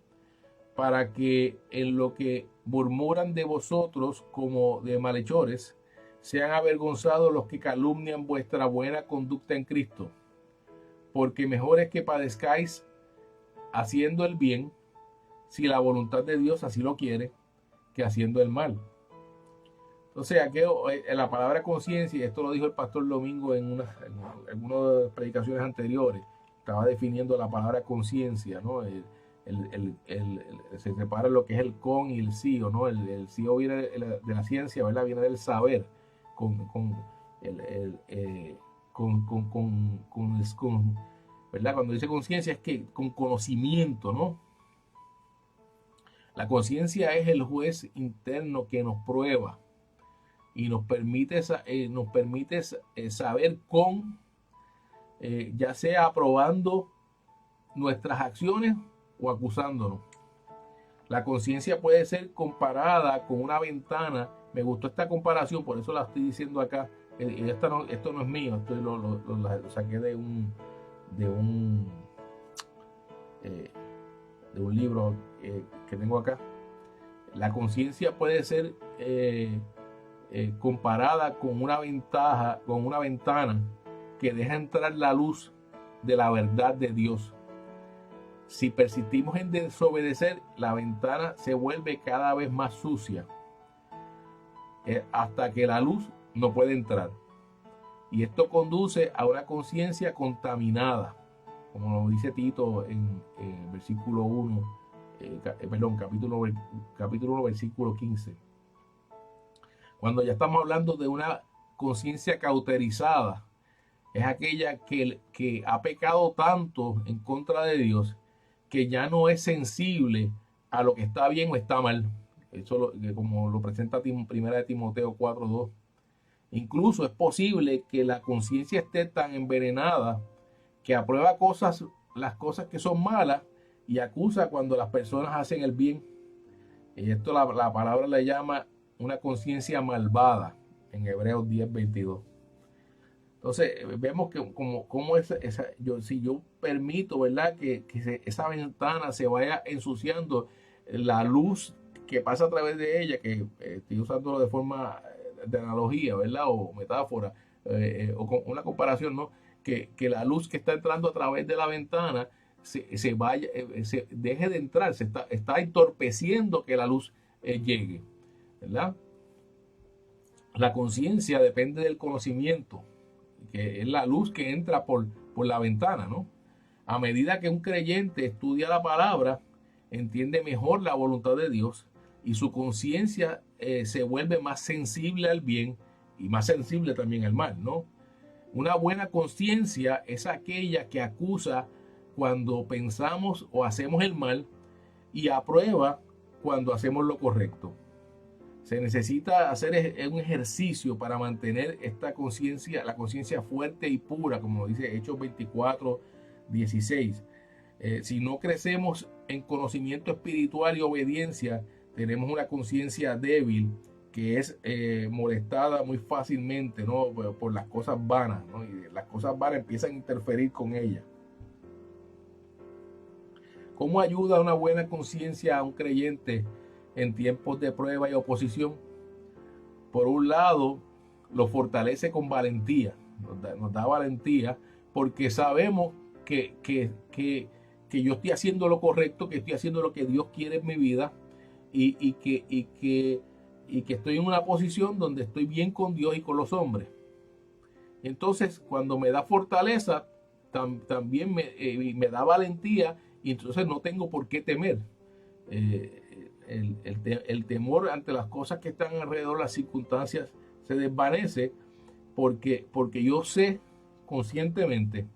para que en lo que murmuran de vosotros como de malhechores, sean avergonzados los que calumnian vuestra buena conducta en Cristo. Porque mejor es que padezcáis haciendo el bien, si la voluntad de Dios así lo quiere, que haciendo el mal. Entonces, aquí en la palabra conciencia, y esto lo dijo el pastor Domingo en algunas predicaciones anteriores, estaba definiendo la palabra conciencia, ¿no? Se separa lo que es el con y el sío, ¿no? El sío viene de la ciencia, ¿verdad? Viene del saber, ¿verdad? Cuando dice conciencia es que con conocimiento, ¿no? La conciencia es el juez interno que nos prueba y nos permite saber ya sea aprobando nuestras acciones o acusándonos. La conciencia puede ser comparada con una ventana. Me gustó esta comparación, por eso la estoy diciendo acá. Esto no es mío, esto lo saqué de un libro que tengo acá. La conciencia puede ser comparada con una ventana que deja entrar la luz de la verdad de Dios. Si persistimos en desobedecer, la ventana se vuelve cada vez más sucia hasta que la luz no puede entrar. Y esto conduce a una conciencia contaminada, como lo dice Tito en versículo 1, capítulo 1, versículo 15. Cuando ya estamos hablando de una conciencia cauterizada, es aquella que ha pecado tanto en contra de Dios que ya no es sensible a lo que está bien o está mal. Eso como lo presenta Primera de Timoteo 4:2. Incluso es posible que la conciencia esté tan envenenada que aprueba las cosas que son malas y acusa cuando las personas hacen el bien. Y esto la palabra le llama una conciencia malvada en Hebreos 10:22. Entonces vemos que si yo permito, ¿verdad?, que esa ventana se vaya ensuciando, la luz que pasa a través de ella, que estoy usándolo de forma de analogía, ¿verdad?, o metáfora, o con una comparación, ¿no?, que la luz que está entrando a través de la ventana se deje de entrar, está entorpeciendo que la luz llegue, ¿verdad? La conciencia depende del conocimiento. que es la luz que entra por la ventana, ¿no? A medida que un creyente estudia la palabra, entiende mejor la voluntad de Dios y su conciencia se vuelve más sensible al bien y más sensible también al mal, ¿no? Una buena conciencia es aquella que acusa cuando pensamos o hacemos el mal y aprueba cuando hacemos lo correcto. Se necesita hacer un ejercicio para mantener esta conciencia, la conciencia fuerte y pura, como dice Hechos 24:16. Si no crecemos en conocimiento espiritual y obediencia, tenemos una conciencia débil que es molestada muy fácilmente, ¿no? por las cosas vanas, ¿no? Y las cosas vanas empiezan a interferir con ella. ¿Cómo ayuda una buena conciencia a un creyente en tiempos de prueba y oposición? Por un lado, lo fortalece con valentía, nos da valentía, porque sabemos que yo estoy haciendo lo correcto, que estoy haciendo lo que Dios quiere en mi vida y que estoy en una posición donde estoy bien con Dios y con los hombres. Entonces, cuando me da fortaleza, también me da valentía, y entonces no tengo por qué temer. El temor ante las cosas que están alrededor, las circunstancias, se desvanece porque yo sé conscientemente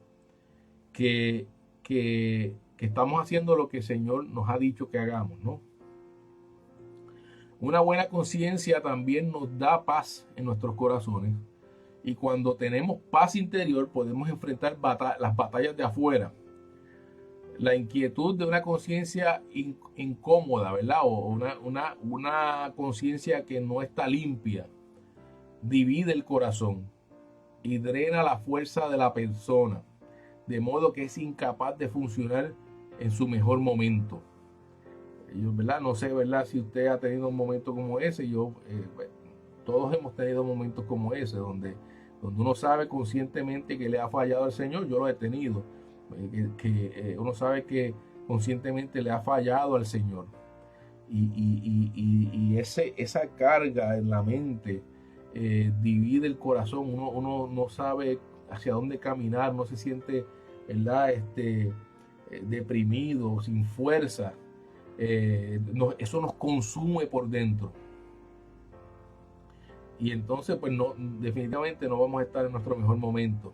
que estamos haciendo lo que el Señor nos ha dicho que hagamos, ¿no? Una buena conciencia también nos da paz en nuestros corazones, y cuando tenemos paz interior podemos enfrentar las batallas de afuera. La inquietud de una conciencia incómoda, ¿verdad? O una conciencia que no está limpia, divide el corazón y drena la fuerza de la persona, de modo que es incapaz de funcionar en su mejor momento. Yo, ¿verdad? No sé, ¿verdad? Si usted ha tenido un momento como ese. Todos hemos tenido momentos como ese, donde uno sabe conscientemente que le ha fallado al Señor. Yo lo he tenido. Uno sabe que conscientemente le ha fallado al Señor, y esa carga en la mente divide el corazón. Uno no sabe hacia dónde caminar, no se siente, ¿verdad? Deprimido, sin fuerza. Eso nos consume por dentro, y entonces pues definitivamente no vamos a estar en nuestro mejor momento.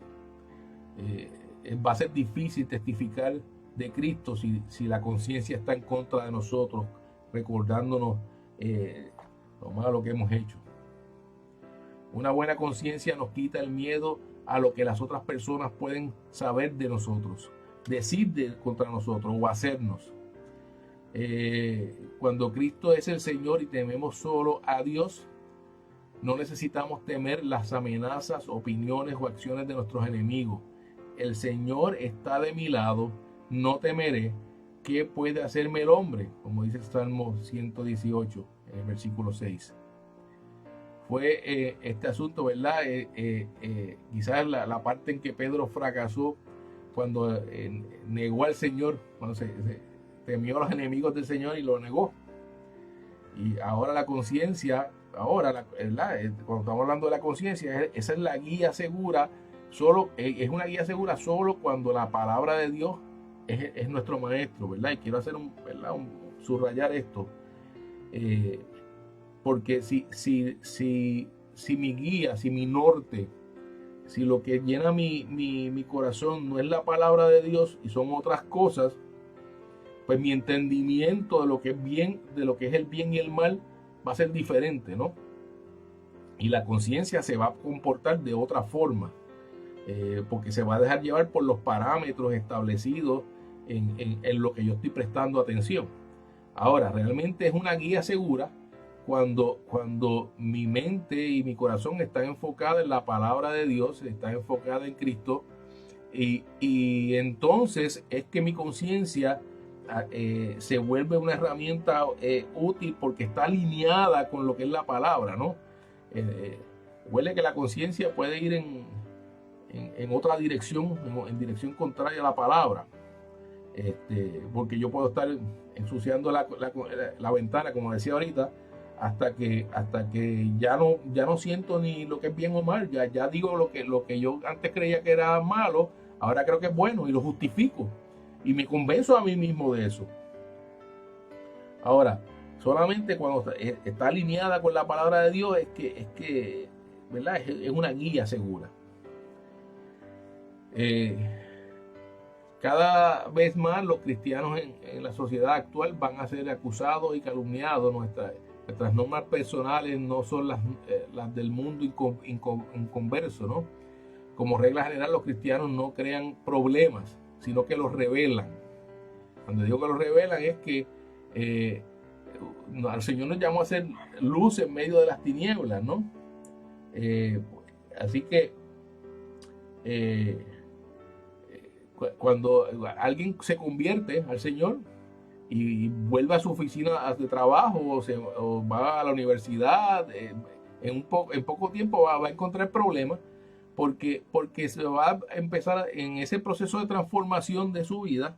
Va a ser difícil testificar de Cristo si la conciencia está en contra de nosotros, recordándonos lo malo que hemos hecho. Una buena conciencia nos quita el miedo a lo que las otras personas pueden saber de nosotros, decir contra nosotros o hacernos. Cuando Cristo es el Señor y tememos solo a Dios, no necesitamos temer las amenazas, opiniones o acciones de nuestros enemigos. El Señor está de mi lado, no temeré. ¿Qué puede hacerme el hombre? Como dice el Salmo 118, en el versículo 6. Fue este asunto, ¿verdad? Quizás la parte en que Pedro fracasó cuando negó al Señor, cuando se temió a los enemigos del Señor y lo negó. Y ahora la conciencia, cuando estamos hablando de la conciencia, esa es la guía segura. Es una guía segura solo cuando la palabra de Dios es nuestro maestro, ¿verdad? Y quiero hacer subrayar esto, porque si mi guía, si mi norte, si lo que llena mi corazón no es la palabra de Dios y son otras cosas, pues mi entendimiento de lo que es bien, de lo que es el bien y el mal, va a ser diferente, ¿no? Y la conciencia se va a comportar de otra forma. Porque se va a dejar llevar por los parámetros establecidos en lo que yo estoy prestando atención. Ahora, realmente es una guía segura cuando mi mente y mi corazón están enfocados en la palabra de Dios, están enfocados en Cristo, y entonces es que mi conciencia se vuelve una herramienta útil porque está alineada con lo que es la palabra, ¿no? Huele que la conciencia puede ir en otra dirección, en dirección contraria a la palabra, porque yo puedo estar ensuciando la ventana, como decía ahorita, hasta que ya no siento ni lo que es bien o mal, ya digo lo que yo antes creía que era malo, ahora creo que es bueno y lo justifico y me convenzo a mí mismo de eso. Ahora, solamente cuando está alineada con la palabra de Dios es que ¿verdad? Es una guía segura. Cada vez más los cristianos en la sociedad actual van a ser acusados y calumniados. Nuestras normas personales no son las del mundo inconverso, ¿no? Como regla general, los cristianos no crean problemas, sino que los revelan. Cuando digo que los revelan es que el Señor nos llamó a ser luz en medio de las tinieblas, ¿no? Así que cuando alguien se convierte al Señor y vuelve a su oficina de trabajo o va a la universidad, en poco tiempo va a encontrar problemas porque se va a empezar en ese proceso de transformación de su vida.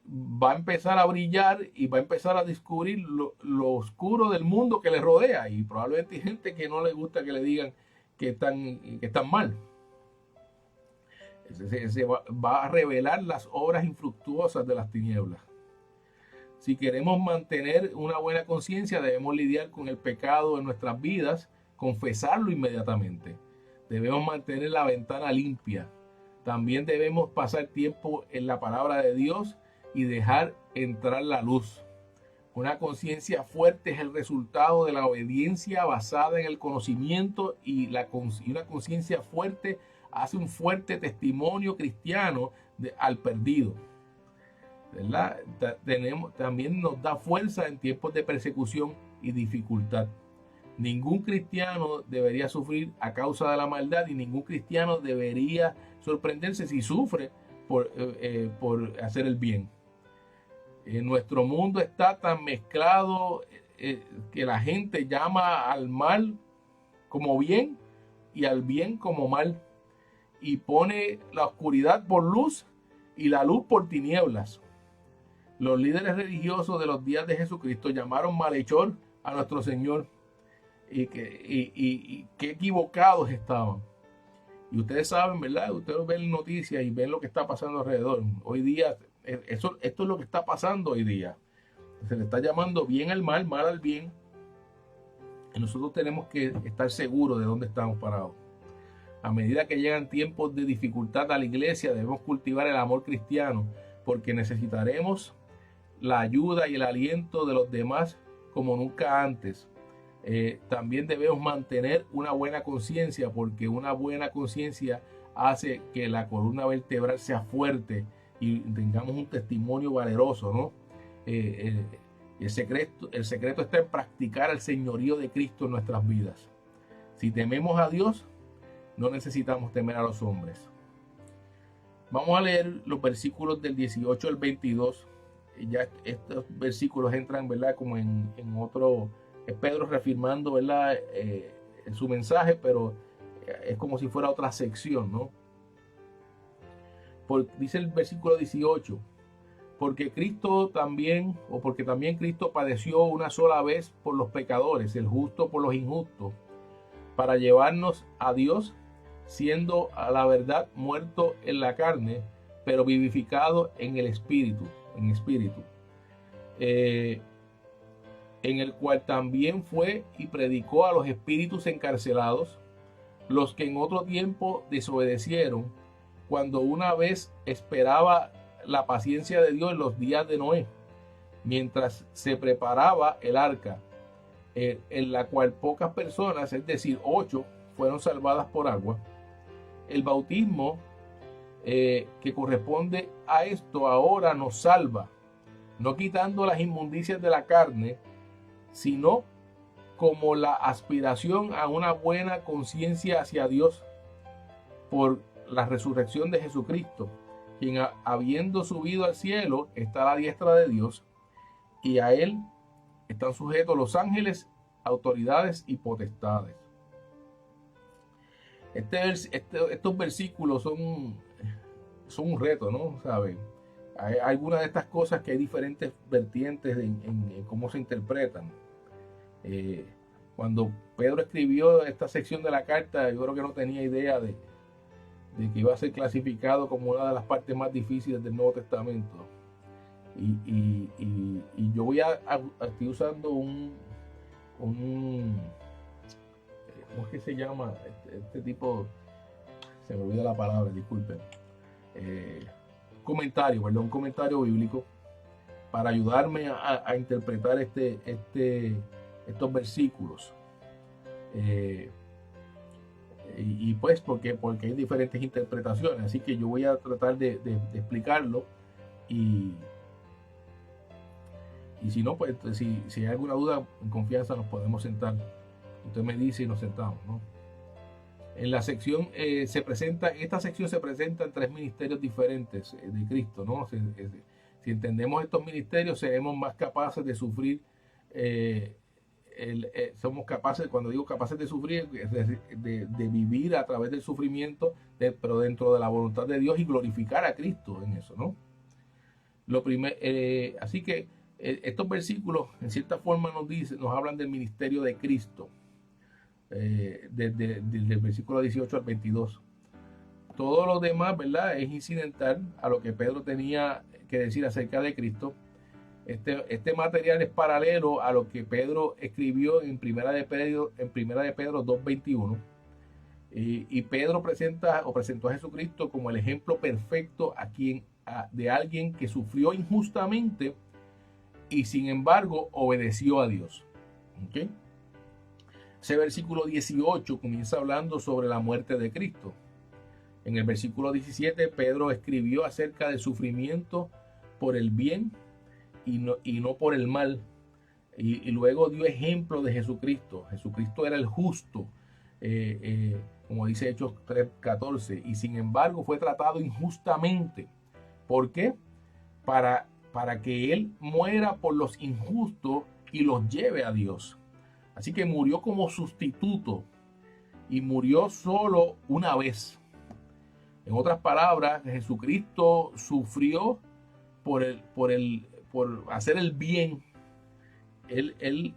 Va a empezar a brillar y va a empezar a descubrir lo oscuro del mundo que le rodea, y probablemente hay gente que no le gusta que le digan que están mal. Se va a revelar las obras infructuosas de las tinieblas. Si queremos mantener una buena conciencia, debemos lidiar con el pecado en nuestras vidas, confesarlo inmediatamente. Debemos mantener la ventana limpia. También debemos pasar tiempo en la palabra de Dios y dejar entrar la luz. Una conciencia fuerte es el resultado de la obediencia basada en el conocimiento, y una conciencia fuerte hace un fuerte testimonio cristiano al perdido, ¿verdad? También nos da fuerza en tiempos de persecución y dificultad. Ningún cristiano debería sufrir a causa de la maldad, y ningún cristiano debería sorprenderse si sufre por hacer el bien. Nuestro mundo está tan mezclado que la gente llama al mal como bien y al bien como mal, y pone la oscuridad por luz y la luz por tinieblas. Los líderes religiosos de los días de Jesucristo llamaron malhechor a nuestro Señor, y qué equivocados estaban. Y ustedes saben, ¿verdad? Ustedes ven noticias y ven lo que está pasando alrededor. Hoy día, esto es lo que está pasando hoy día. Se le está llamando bien al mal, mal al bien. Y nosotros tenemos que estar seguros de dónde estamos parados. A medida que llegan tiempos de dificultad a la iglesia, debemos cultivar el amor cristiano, porque necesitaremos la ayuda y el aliento de los demás como nunca antes. También debemos mantener una buena conciencia, porque una buena conciencia hace que la columna vertebral sea fuerte y tengamos un testimonio valeroso, ¿no? El secreto está en practicar el señorío de Cristo en nuestras vidas. Si tememos a Dios, no necesitamos temer a los hombres. Vamos a leer los versículos del 18 al 22. Ya estos versículos entran, ¿verdad?, como en otro... Es Pedro reafirmando, ¿verdad?, su mensaje, pero es como si fuera otra sección, ¿no? Dice el versículo 18: porque también Cristo padeció una sola vez por los pecadores, el justo por los injustos, para llevarnos a Dios, siendo a la verdad muerto en la carne, pero vivificado en el espíritu, en el cual también fue y predicó a los espíritus encarcelados, los que en otro tiempo desobedecieron, cuando una vez esperaba la paciencia de Dios en los días de Noé, mientras se preparaba el arca, en la cual pocas personas, es decir, 8, fueron salvadas por agua. El bautismo que corresponde a esto ahora nos salva, no quitando las inmundicias de la carne, sino como la aspiración a una buena conciencia hacia Dios por la resurrección de Jesucristo, quien habiendo subido al cielo está a la diestra de Dios, y a él están sujetos los ángeles, autoridades y potestades. Estos versículos son un reto, ¿no? ¿Saben? Hay algunas de estas cosas que hay diferentes vertientes en cómo se interpretan. Eh, Cuando Pedro escribió esta sección de la carta, yo creo que no tenía idea de que iba a ser clasificado como una de las partes más difíciles del Nuevo Testamento. Y yo voy estoy usando un ¿cómo es que se llama? Este tipo, se me olvida la palabra, disculpen. Un comentario bíblico para ayudarme a interpretar estos versículos. Y pues porque hay diferentes interpretaciones, así que yo voy a tratar de explicarlo y si no, pues si hay alguna duda, en confianza nos podemos sentar. Usted me dice y nos sentamos, ¿no? En la sección esta sección se presenta en 3 ministerios diferentes de Cristo, ¿no? Si entendemos estos ministerios, seremos más capaces de sufrir. Somos capaces, cuando digo capaces de sufrir, de vivir a través del sufrimiento, pero dentro de la voluntad de Dios, y glorificar a Cristo en eso, ¿no? Así que estos versículos en cierta forma nos hablan del ministerio de Cristo, desde el versículo 18 al 22. Todo lo demás, ¿verdad?, es incidental a lo que Pedro tenía que decir acerca de Cristo. Este material es paralelo a lo que Pedro escribió en Primera de Pedro 2:21. Y Pedro presentó a Jesucristo como el ejemplo perfecto de alguien que sufrió injustamente y sin embargo obedeció a Dios. ¿Okay? Ese versículo 18 comienza hablando sobre la muerte de Cristo. En el versículo 17, Pedro escribió acerca del sufrimiento por el bien y no por el mal. Y luego dio ejemplo de Jesucristo. Jesucristo era el justo, como dice Hechos 3:14, y sin embargo fue tratado injustamente. ¿Por qué? Para que Él muera por los injustos y los lleve a Dios. Así que murió como sustituto y murió solo una vez. En otras palabras, Jesucristo sufrió por hacer el bien. Él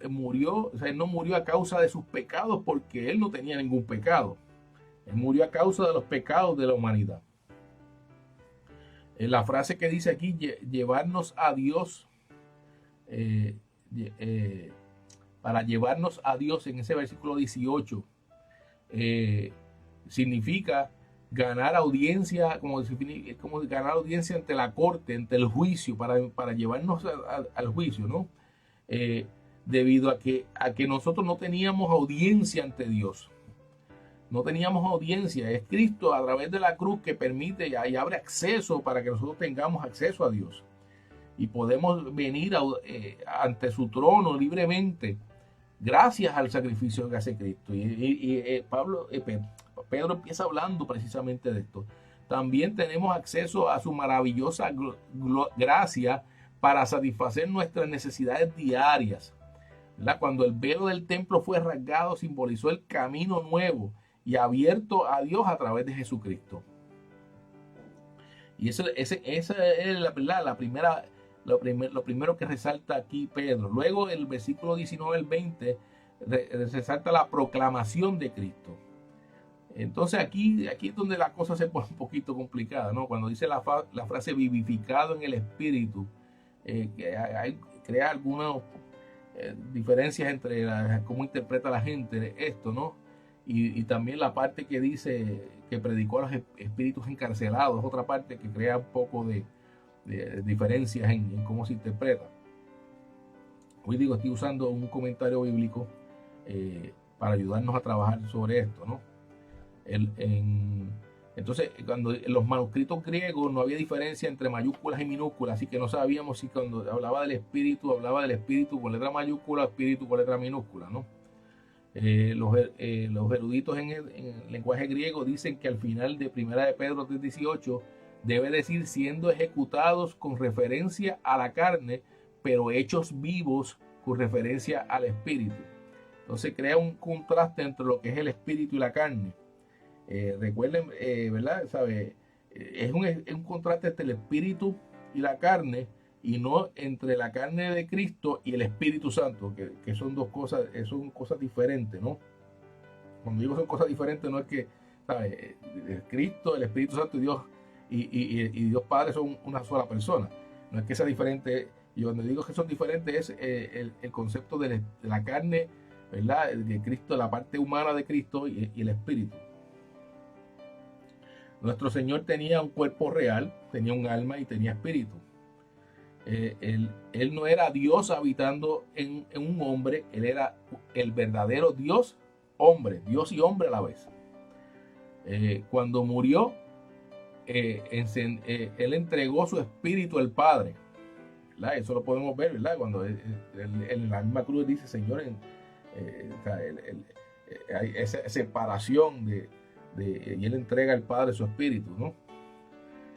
murió, o sea, él no murió a causa de sus pecados porque él no tenía ningún pecado. Él murió a causa de los pecados de la humanidad. La frase que dice aquí, llevarnos a Dios, para llevarnos a Dios en ese versículo 18, significa ganar audiencia, como ganar audiencia ante la corte, ante el juicio, para llevarnos al juicio, ¿no? Debido a que nosotros no teníamos audiencia ante Dios. No teníamos audiencia. Es Cristo a través de la cruz que permite y abre acceso para que nosotros tengamos acceso a Dios. Y podemos venir ante su trono libremente gracias al sacrificio que hace Cristo. Pedro empieza hablando precisamente de esto. También tenemos acceso a su maravillosa gracia para satisfacer nuestras necesidades diarias. ¿Verdad? Cuando el velo del templo fue rasgado, simbolizó el camino nuevo y abierto a Dios a través de Jesucristo. Y esa es lo primero que resalta aquí Pedro. Luego el versículo 19 al 20 resalta la proclamación de Cristo. Entonces aquí es donde la cosa se pone un poquito complicada, ¿no? Cuando dice la frase vivificado en el Espíritu, crea algunas diferencias entre cómo interpreta la gente esto, ¿no? Y también la parte que dice que predicó a los espíritus encarcelados, otra parte que crea un poco de diferencias en cómo se interpreta. Hoy estoy usando un comentario bíblico para ayudarnos a trabajar sobre esto, ¿no? Entonces, cuando en los manuscritos griegos no había diferencia entre mayúsculas y minúsculas, así que no sabíamos si cuando hablaba del espíritu con letra mayúscula, espíritu con letra minúscula, ¿no? Los eruditos en el lenguaje griego dicen que al final de Primera de Pedro 3:18 debe decir siendo ejecutados con referencia a la carne, pero hechos vivos con referencia al espíritu. Entonces crea un contraste entre lo que es el espíritu y la carne. Recuerden, ¿verdad? ¿Sabe? Es un contraste entre el espíritu y la carne, y no entre la carne de Cristo y el Espíritu Santo, que son son cosas diferentes, ¿no? Cuando digo son cosas diferentes, no es que, ¿sabes? Cristo, el Espíritu Santo y Dios y Dios Padre son una sola persona. No es que sea diferente. Y cuando digo que son diferentes es el concepto de la carne, ¿verdad? De Cristo, la parte humana de Cristo y el Espíritu. Nuestro Señor tenía un cuerpo real, tenía un alma y tenía espíritu. Él no era Dios habitando en un hombre, él era el verdadero Dios hombre, Dios y hombre a la vez. Cuando murió, él entregó su espíritu al Padre, ¿verdad? Eso lo podemos ver, ¿verdad? Cuando en la misma cruz dice, Señor, hay esa separación y él entrega al Padre su espíritu, ¿no?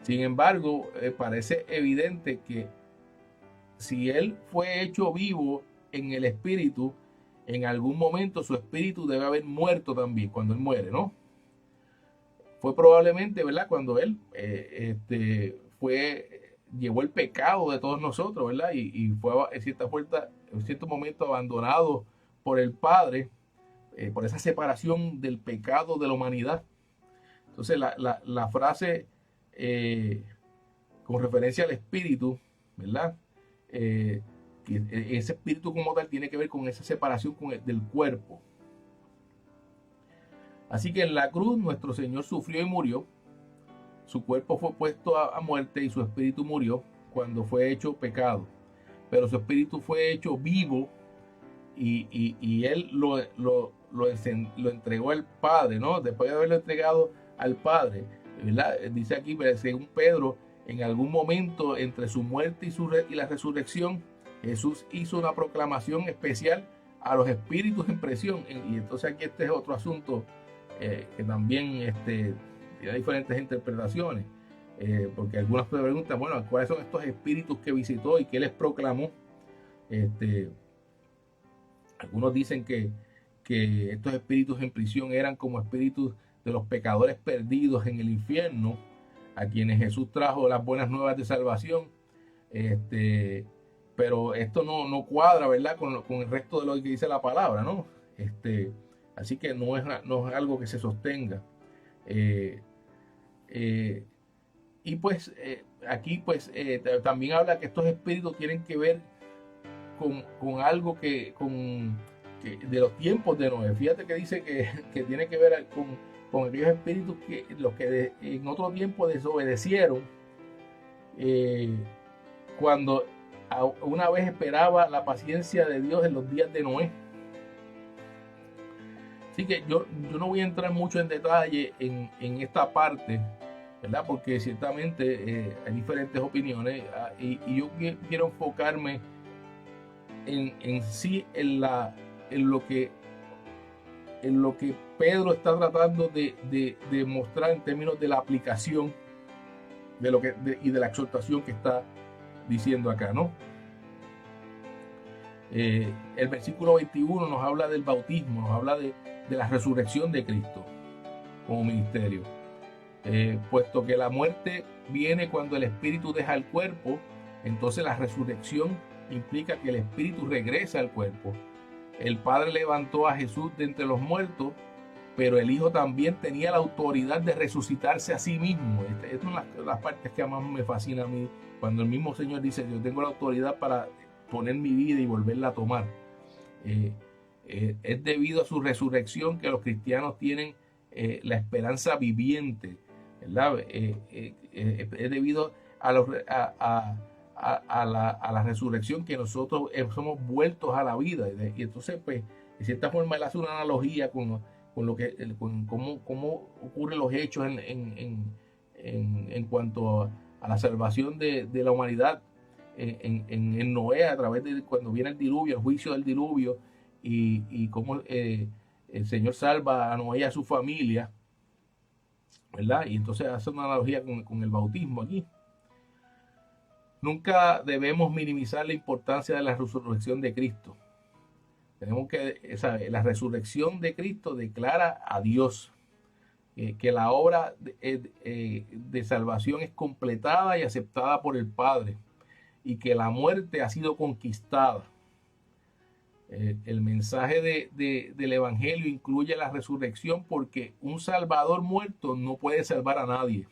Sin embargo, parece evidente que si él fue hecho vivo en el espíritu, en algún momento su espíritu debe haber muerto también cuando él muere, ¿no? Fue probablemente, ¿verdad? Cuando él llevó el pecado de todos nosotros, ¿verdad? Y fue en cierto momento abandonado por el Padre, por esa separación del pecado de la humanidad. Entonces la frase con referencia al espíritu, ¿verdad? Ese espíritu como tal tiene que ver con esa separación del cuerpo. Así que en la cruz nuestro Señor sufrió y murió. Su cuerpo fue puesto a muerte y su espíritu murió cuando fue hecho pecado. Pero su espíritu fue hecho vivo y él lo entregó al Padre, ¿no? Después de haberlo entregado al Padre, ¿verdad? Dice aquí, según Pedro, en algún momento entre su muerte y la resurrección, Jesús hizo una proclamación especial a los espíritus en prisión. Y entonces aquí este es otro asunto que también tiene diferentes interpretaciones. Porque algunas preguntan, bueno, ¿cuáles son estos espíritus que visitó y que les proclamó? Algunos dicen que estos espíritus en prisión eran como espíritus de los pecadores perdidos en el infierno, a quienes Jesús trajo las buenas nuevas de salvación. Pero esto no cuadra, ¿verdad? Con el resto de lo que dice la palabra, ¿no? Así que no es algo que se sostenga. Y pues aquí pues también habla que estos espíritus tienen que ver con algo que de los tiempos de Noé. Fíjate que dice que tiene que ver con aquellos espíritus los que en otro tiempo desobedecieron, cuando una vez esperaba la paciencia de Dios en los días de Noé. Así que yo no voy a entrar mucho en detalle en esta parte, ¿verdad? Porque ciertamente hay diferentes opiniones, y yo quiero enfocarme en sí en lo que Pedro está tratando de mostrar en términos de la aplicación y de la exhortación que está diciendo acá, ¿no? El versículo 21 nos habla del bautismo, nos habla de la resurrección de Cristo como ministerio. Puesto que la muerte viene cuando el espíritu deja el cuerpo, entonces la resurrección implica que el espíritu regresa al cuerpo. El Padre levantó a Jesús de entre los muertos, pero el Hijo también tenía la autoridad de resucitarse a sí mismo. Esta es una de las partes que más me fascina a mí, cuando el mismo Señor dice: yo tengo la autoridad para poner mi vida y volverla a tomar. Es debido a su resurrección que los cristianos tienen la esperanza viviente, ¿verdad? Es debido a la resurrección que nosotros somos vueltos a la vida. Y entonces, pues, de cierta forma, él hace una analogía con cómo ocurren los hechos en cuanto a la salvación de la humanidad en Noé, a través de cuando viene el diluvio, el juicio del diluvio, y cómo el Señor salva a Noé y a su familia, ¿verdad? Y entonces hace una analogía con el bautismo aquí. Nunca debemos minimizar la importancia de la resurrección de Cristo. Tenemos que, la resurrección de Cristo declara a Dios que la obra de salvación es completada y aceptada por el Padre. y que la muerte ha sido conquistada. El mensaje del Evangelio incluye la resurrección porque un Salvador muerto no puede salvar a nadie.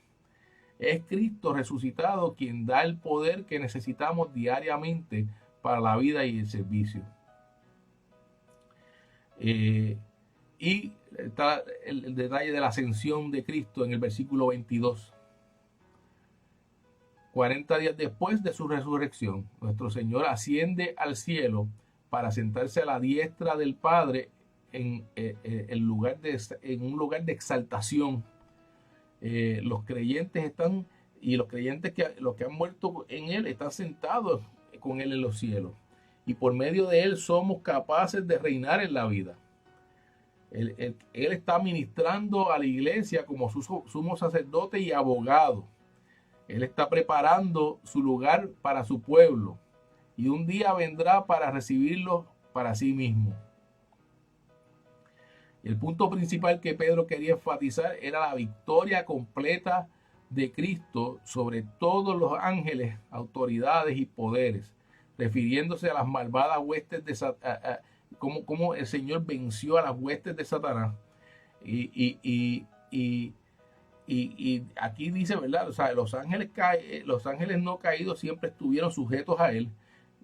Es Cristo resucitado quien da el poder que necesitamos diariamente para la vida y el servicio. Y está el detalle de la ascensión de Cristo en el versículo 22. 40 días después de su resurrección, nuestro Señor asciende al cielo para sentarse a la diestra del Padre en un lugar de exaltación. Los creyentes están, y los creyentes los que han muerto en Él están sentados con Él en los cielos. Y por medio de Él somos capaces de reinar en la vida. Él está ministrando a la iglesia como sumo sacerdote y abogado. Él está preparando su lugar para su pueblo y un día vendrá para recibirlo para sí mismo. El punto principal que Pedro quería enfatizar era la victoria completa de Cristo sobre todos los ángeles, autoridades y poderes, refiriéndose a las malvadas huestes de Satanás, como el Señor venció a las huestes de Satanás. Y aquí dice, ¿verdad? O sea, los ángeles no caídos siempre estuvieron sujetos a Él.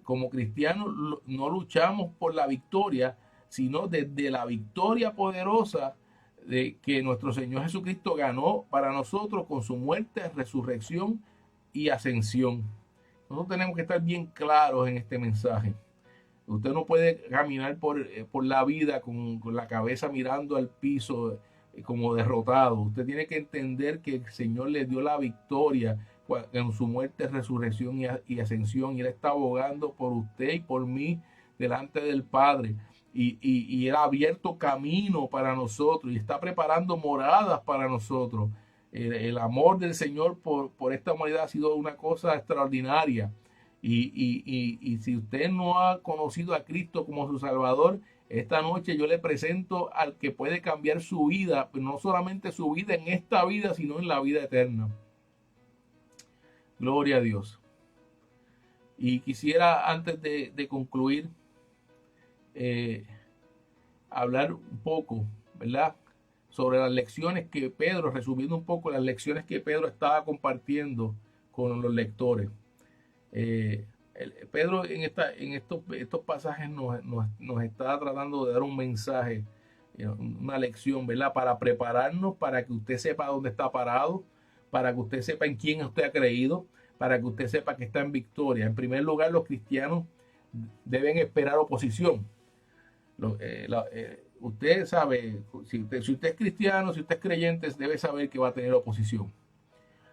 Como cristianos no luchamos por la victoria, sino desde la victoria poderosa de que nuestro Señor Jesucristo ganó para nosotros con su muerte, resurrección y ascensión. Nosotros tenemos que estar bien claros en este mensaje. Usted no puede caminar por la vida con la cabeza mirando al piso como derrotado. Usted tiene que entender que el Señor le dio la victoria en su muerte, resurrección y ascensión. Y Él está abogando por usted y por mí delante del Padre. Y Él ha abierto camino para nosotros y está preparando moradas para nosotros. El amor del Señor por esta humanidad ha sido una cosa extraordinaria. Y si usted no ha conocido a Cristo como su Salvador, esta noche yo le presento al que puede cambiar su vida, pero no solamente su vida en esta vida, sino en la vida eterna. Gloria a Dios. Y quisiera, antes de concluir, hablar un poco, ¿verdad?, sobre las lecciones que Pedro, resumiendo un poco las lecciones que Pedro estaba compartiendo con los lectores. Pedro en estos pasajes nos está tratando de dar un mensaje, una lección, ¿verdad?, para prepararnos, para que usted sepa dónde está parado, para que usted sepa en quién usted ha creído, para que usted sepa que está en victoria. En primer lugar, los cristianos deben esperar oposición. Usted sabe, si usted es cristiano, si usted es creyente, debe saber que va a tener oposición.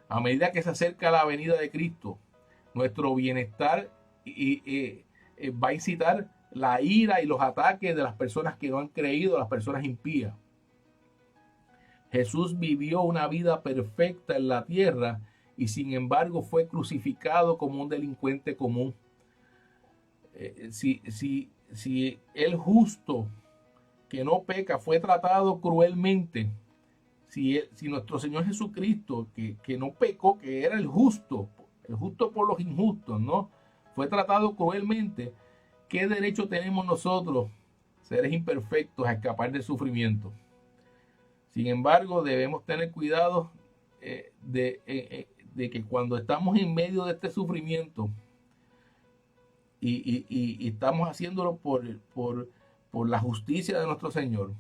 A medida que se acerca la venida de Cristo, nuestro bienestar va a incitar la ira y los ataques de las personas que no han creído, las personas impías. Jesús vivió una vida perfecta en la tierra y sin embargo fue crucificado como un delincuente común. Si el justo que no peca fue tratado cruelmente, si nuestro Señor Jesucristo, que no pecó, que era el justo por los injustos, ¿no?, fue tratado cruelmente, ¿qué derecho tenemos nosotros, seres imperfectos, a escapar del sufrimiento? Sin embargo, debemos tener cuidado de que cuando estamos en medio de este sufrimiento y estamos haciéndolo por la justicia de nuestro Señor,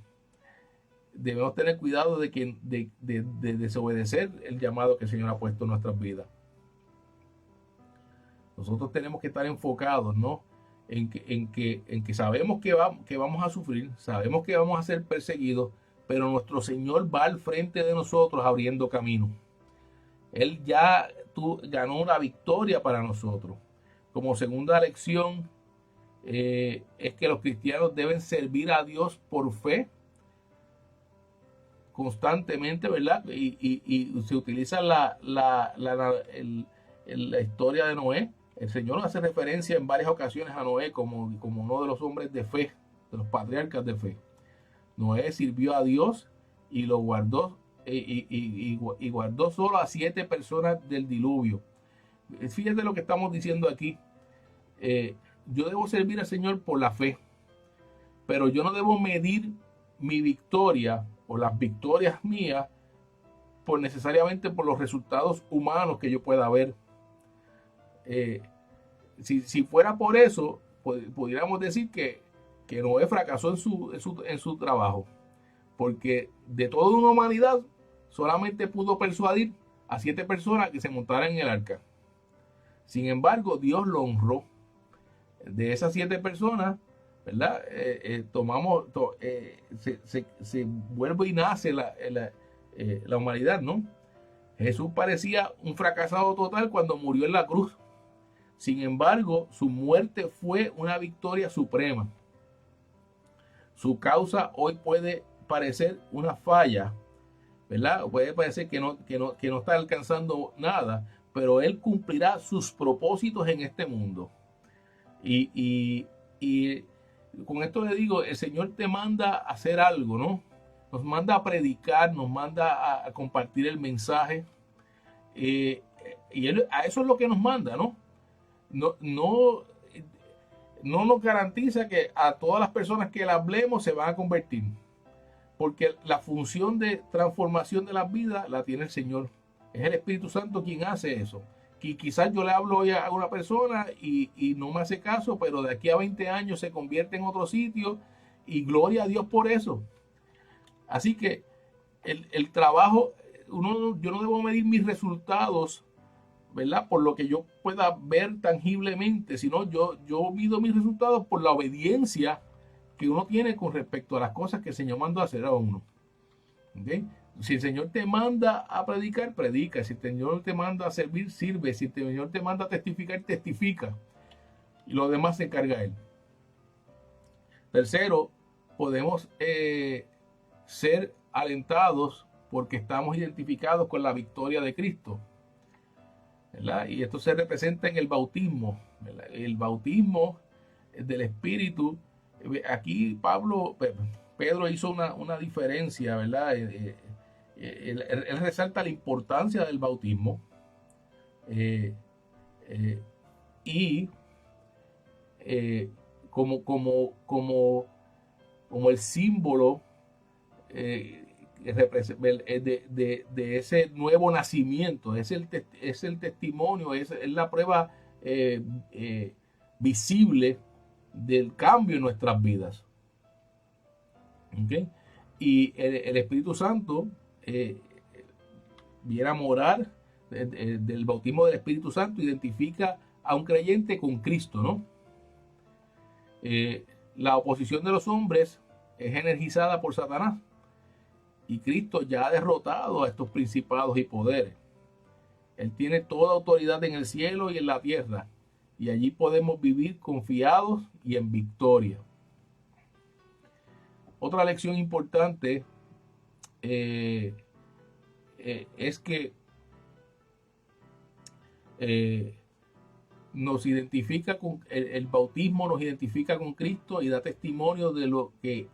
debemos tener cuidado de desobedecer el llamado que el Señor ha puesto en nuestras vidas. Nosotros tenemos que estar enfocados, ¿no?, en que sabemos que vamos a sufrir, sabemos que vamos a ser perseguidos, pero nuestro Señor va al frente de nosotros abriendo camino. Él ya ganó una victoria para nosotros. Como segunda lección, es que los cristianos deben servir a Dios por fe constantemente, ¿verdad? Y se utiliza la historia de Noé. El Señor hace referencia en varias ocasiones a Noé como uno de los hombres de fe, de los patriarcas de fe. Noé sirvió a Dios y lo guardó, y guardó solo a 7 personas del diluvio. Fíjate lo que estamos diciendo aquí. Yo debo servir al Señor por la fe, pero yo no debo medir mi victoria o las victorias mías por necesariamente por los resultados humanos que yo pueda ver. Si fuera por eso, pudiéramos decir que Noé fracasó en su trabajo, porque de toda una humanidad solamente pudo persuadir a 7 personas que se montaran en el arca. Sin embargo, Dios lo honró. De esas 7 personas, ¿verdad? Se vuelve y nace la humanidad, ¿no? Jesús parecía un fracasado total cuando murió en la cruz. Sin embargo, su muerte fue una victoria suprema. Su causa hoy puede parecer una falla, ¿verdad? Puede parecer que no está alcanzando nada, pero Él cumplirá sus propósitos en este mundo. Y con esto le digo, el Señor te manda a hacer algo, ¿no? Nos manda a predicar, nos manda a compartir el mensaje. Y Él, a eso es lo que nos manda, ¿no? No nos garantiza que a todas las personas que le hablemos se van a convertir, porque la función de transformación de las vidas la tiene el Señor. Es el Espíritu Santo quien hace eso. Y quizás yo le hablo hoy a una persona y no me hace caso, pero de aquí a 20 años se convierte en otro sitio y gloria a Dios por eso. Así que el trabajo, yo no debo medir mis resultados, ¿verdad? Por lo que yo pueda ver tangiblemente, sino yo mido mis resultados por la obediencia que uno tiene con respecto a las cosas que el Señor manda a hacer a uno. ¿Okay? Si el Señor te manda a predicar, predica. Si el Señor te manda a servir, sirve. Si el Señor te manda a testificar, testifica. Y lo demás se encarga Él. Tercero, podemos ser alentados porque estamos identificados con la victoria de Cristo, ¿verdad? Y esto se representa en el bautismo, ¿verdad? El bautismo del Espíritu. Aquí Pedro hizo una diferencia, ¿verdad? Él resalta la importancia del bautismo y como el símbolo de ese nuevo nacimiento, es el testimonio, es la prueba visible del cambio en nuestras vidas. ¿Okay? Y el Espíritu Santo viene a morar del bautismo del Espíritu Santo, identifica a un creyente con Cristo, ¿no? La oposición de los hombres es energizada por Satanás y Cristo ya ha derrotado a estos principados y poderes. Él tiene toda autoridad en el cielo y en la tierra, y allí podemos vivir confiados y en victoria. Otra lección importante es que nos identifica con el bautismo, nos identifica con Cristo y da testimonio de lo que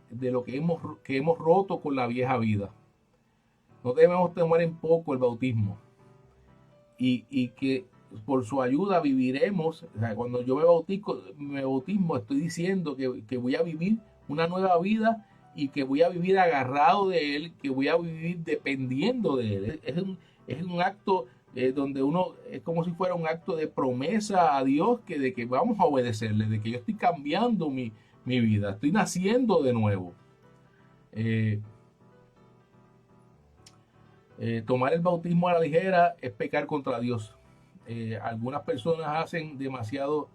hemos roto con la vieja vida. No debemos tomar en poco el bautismo y que por su ayuda viviremos. O sea, cuando yo me bautismo, estoy diciendo que voy a vivir una nueva vida y que voy a vivir agarrado de Él, que voy a vivir dependiendo de Él. Es un acto donde uno, es como si fuera un acto de promesa a Dios, de que vamos a obedecerle, de que yo estoy cambiando mi vida, estoy naciendo de nuevo. Tomar el bautismo a la ligera es pecar contra Dios. Algunas personas hacen demasiado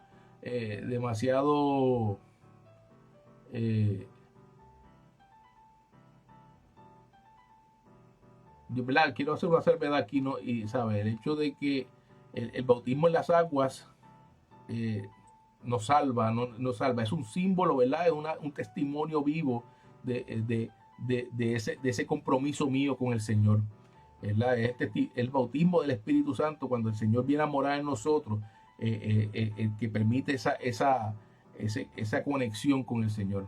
quiero hacer una salvedad aquí, ¿no? Y sabe, el hecho de que el bautismo en las aguas nos salva, no salva, es un símbolo, ¿verdad? Es un testimonio vivo de ese compromiso mío con el Señor, ¿verdad? El bautismo del Espíritu Santo, cuando el Señor viene a morar en nosotros, el que permite esa conexión con el Señor.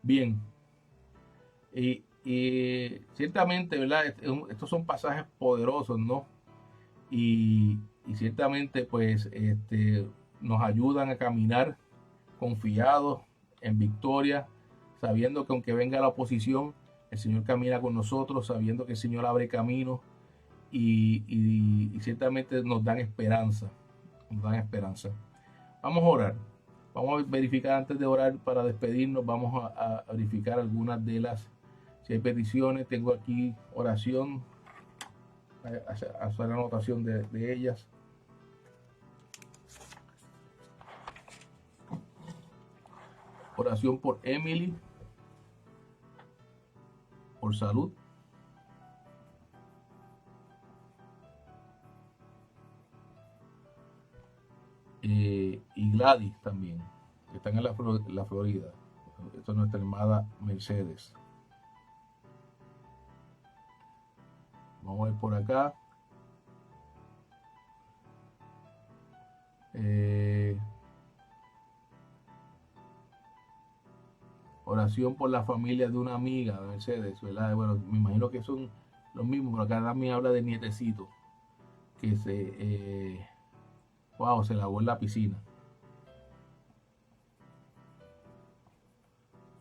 Bien. Y ciertamente, ¿verdad? Estos son pasajes poderosos, ¿no? y ciertamente pues nos ayudan a caminar confiados en victoria, sabiendo que aunque venga la oposición, el Señor camina con nosotros, sabiendo que el Señor abre camino y ciertamente nos dan esperanza, nos dan esperanza. Vamos a orar. Vamos a verificar antes de orar para despedirnos. Vamos a verificar algunas de las, si hay peticiones. Tengo aquí oración, hacer anotación de ellas. Oración por Emily, por salud. Y Gladys también, que están en la Florida. Esta es nuestra hermana Mercedes. Vamos a ver por acá. Oración por la familia de una amiga de Mercedes, ¿verdad? Bueno, me imagino que son los mismos, pero acá también habla de nietecito que se lavó en la piscina.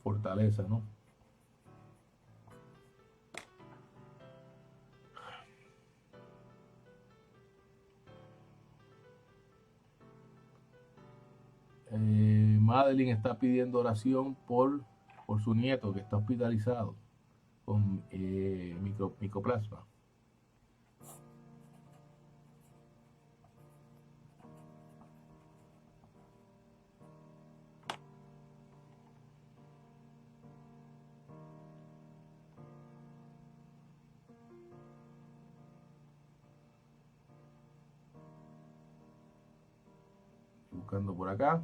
Fortaleza, ¿no? Madeline está pidiendo oración por su nieto que está hospitalizado con micoplasma. Buscando por acá.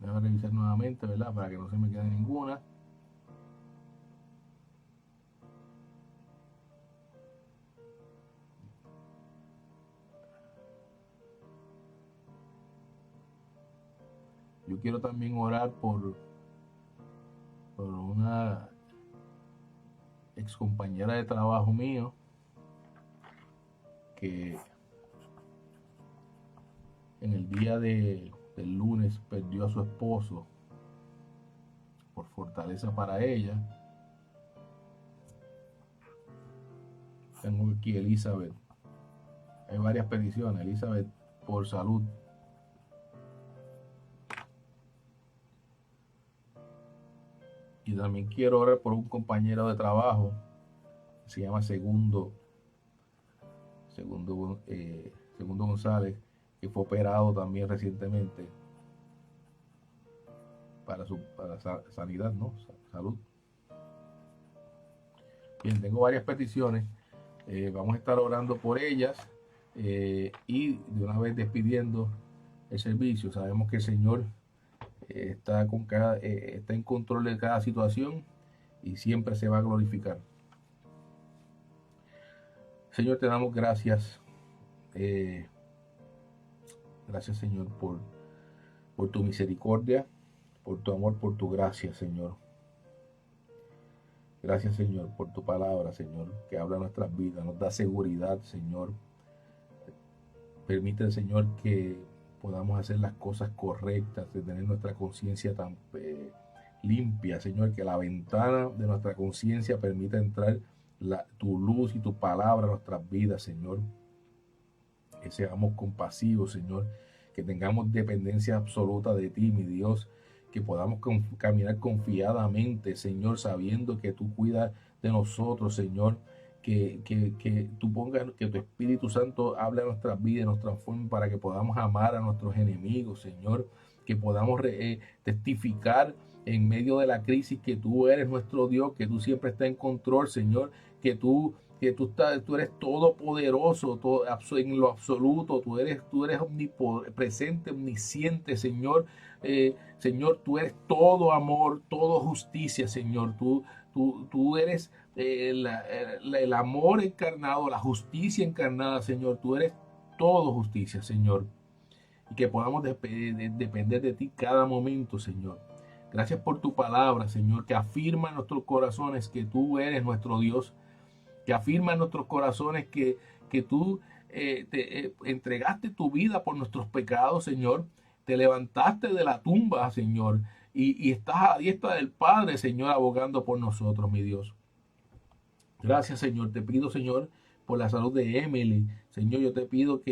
Voy a revisar nuevamente, ¿verdad? Para que no se me quede ninguna. Yo quiero también orar por una ex compañera de trabajo mío que en el día del lunes perdió a su esposo. Por fortaleza para ella. Tengo aquí Elizabeth. Hay varias peticiones. Elizabeth por salud. Y también quiero orar por un compañero de trabajo que se llama Segundo González, que fue operado también recientemente para sanidad, ¿no? Salud. Bien, tengo varias peticiones. Vamos a estar orando por ellas y de una vez despidiendo el servicio. Sabemos que el Señor está en control de cada situación y siempre se va a glorificar. Señor, te damos gracias. Gracias, Señor, por tu misericordia, por tu amor, por tu gracia, Señor. Gracias, Señor, por tu palabra, Señor, que habla nuestras vidas, nos da seguridad, Señor. Permite, Señor, que podamos hacer las cosas correctas, de tener nuestra conciencia tan limpia, Señor, que la ventana de nuestra conciencia permita entrar tu luz y tu palabra a nuestras vidas, Señor. Que seamos compasivos, Señor, que tengamos dependencia absoluta de ti, mi Dios, que podamos caminar confiadamente, Señor, sabiendo que tú cuidas de nosotros, Señor, que tú pongas, que tu Espíritu Santo hable a nuestras vidas, nos transforme para que podamos amar a nuestros enemigos, Señor, que podamos testificar en medio de la crisis que tú eres nuestro Dios, que tú siempre estás en control, Señor, que tú eres todopoderoso, en lo absoluto, tú eres omnipresente, omnisciente, Señor. Señor, tú eres todo amor, todo justicia, Señor. Tú eres el amor encarnado, la justicia encarnada, Señor. Tú eres todo justicia, Señor. Y que podamos depender de ti cada momento, Señor. Gracias por tu palabra, Señor, que afirma en nuestros corazones que tú eres nuestro Dios, que afirma en nuestros corazones que tú entregaste tu vida por nuestros pecados, Señor. Te levantaste de la tumba, Señor, y estás a la diestra del Padre, Señor, abogando por nosotros, mi Dios. Gracias, Señor. Te pido, Señor, por la salud de Emily. Señor, yo te pido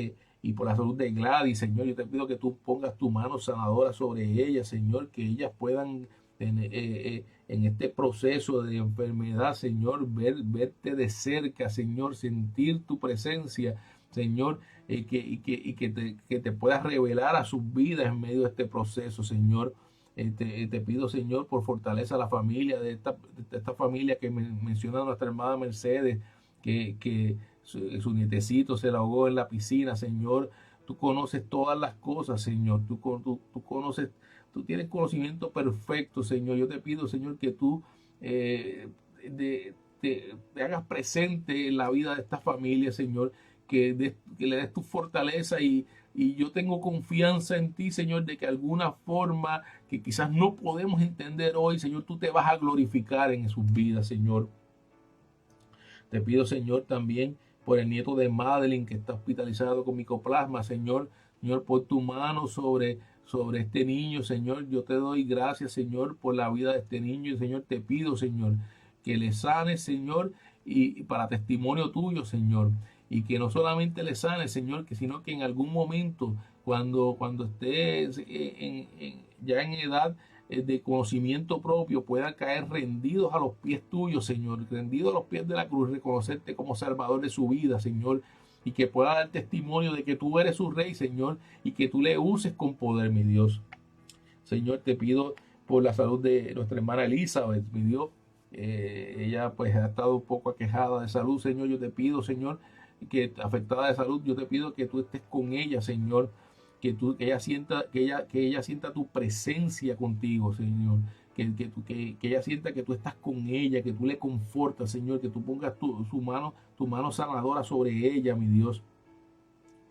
y por la salud de Gladys, Señor, yo te pido que tú pongas tu mano sanadora sobre ellas, Señor, que ellas puedan en este proceso de enfermedad, Señor, verte de cerca, Señor, sentir tu presencia, Señor, que te puedas revelar a sus vidas en medio de este proceso, Señor. Te pido, Señor, por fortaleza a la familia de esta familia que menciona nuestra hermana Mercedes, que su nietecito se la ahogó en la piscina, Señor. Tú conoces todas las cosas, Señor. Tú conoces, tú tienes conocimiento perfecto, Señor. Yo te pido, Señor, que tú te hagas presente en la vida de esta familia, Señor, que le des tu fortaleza y yo tengo confianza en ti, Señor, de que alguna forma que quizás no podemos entender hoy, Señor, tú te vas a glorificar en sus vidas, Señor. Te pido, Señor, también por el nieto de Madeline que está hospitalizado con micoplasma, Señor. Señor, pon tu mano sobre este niño, Señor. Yo te doy gracias, Señor, por la vida de este niño. Y, Señor, te pido, Señor, que le sane, Señor, y para testimonio tuyo, Señor. Y que no solamente le sane, Señor, sino que en algún momento, cuando esté ya en edad de conocimiento propio, puedan caer rendidos a los pies tuyos, Señor, rendidos a los pies de la cruz, reconocerte como Salvador de su vida, Señor, y que pueda dar testimonio de que tú eres su Rey, Señor, y que tú le uses con poder, mi Dios. Señor, te pido por la salud de nuestra hermana Elizabeth, mi Dios. Ella pues ha estado un poco aquejada de salud, Señor. Yo te pido, Señor, que afectada de salud, yo te pido que tú estés con ella, Señor, que ella sienta tu presencia contigo, Señor, que ella sienta que tú estás con ella, que tú le confortas, Señor, que tú pongas tu mano sanadora sobre ella, mi Dios.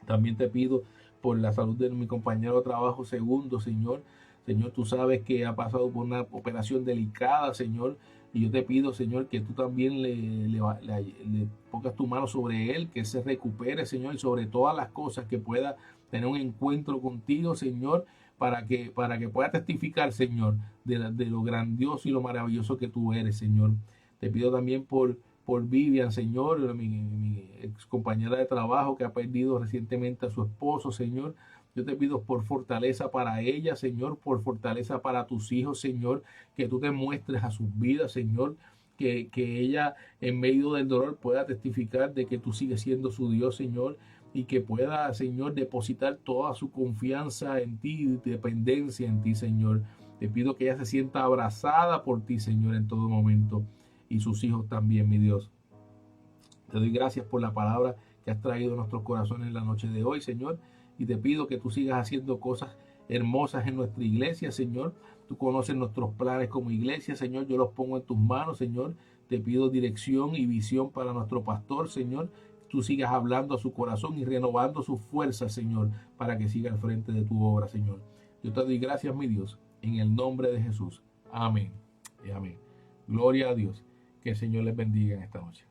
También te pido por la salud de mi compañero de trabajo Segundo, Señor. Señor, tú sabes que ha pasado por una operación delicada, Señor. Y yo te pido, Señor, que tú también le pongas tu mano sobre él, que se recupere, Señor, y sobre todas las cosas que pueda tener un encuentro contigo, Señor, para que pueda testificar, Señor, de lo grandioso y lo maravilloso que tú eres, Señor. Te pido también por Vivian, Señor, mi ex compañera de trabajo que ha perdido recientemente a su esposo, Señor. Yo te pido por fortaleza para ella, Señor, por fortaleza para tus hijos, Señor, que tú te muestres a sus vidas, Señor, que ella en medio del dolor pueda testificar de que tú sigues siendo su Dios, Señor, y que pueda, Señor, depositar toda su confianza en ti y dependencia en ti, Señor. Te pido que ella se sienta abrazada por ti, Señor, en todo momento, y sus hijos también, mi Dios. Te doy gracias por la palabra que has traído a nuestros corazones en la noche de hoy, Señor, y te pido que tú sigas haciendo cosas hermosas en nuestra iglesia, Señor. Tú conoces nuestros planes como iglesia, Señor. Yo los pongo en tus manos, Señor. Te pido dirección y visión para nuestro pastor, Señor. Tú sigas hablando a su corazón y renovando sus fuerzas, Señor, para que siga al frente de tu obra, Señor. Yo te doy gracias, mi Dios, en el nombre de Jesús. Amén y amén. Gloria a Dios. Que el Señor les bendiga en esta noche.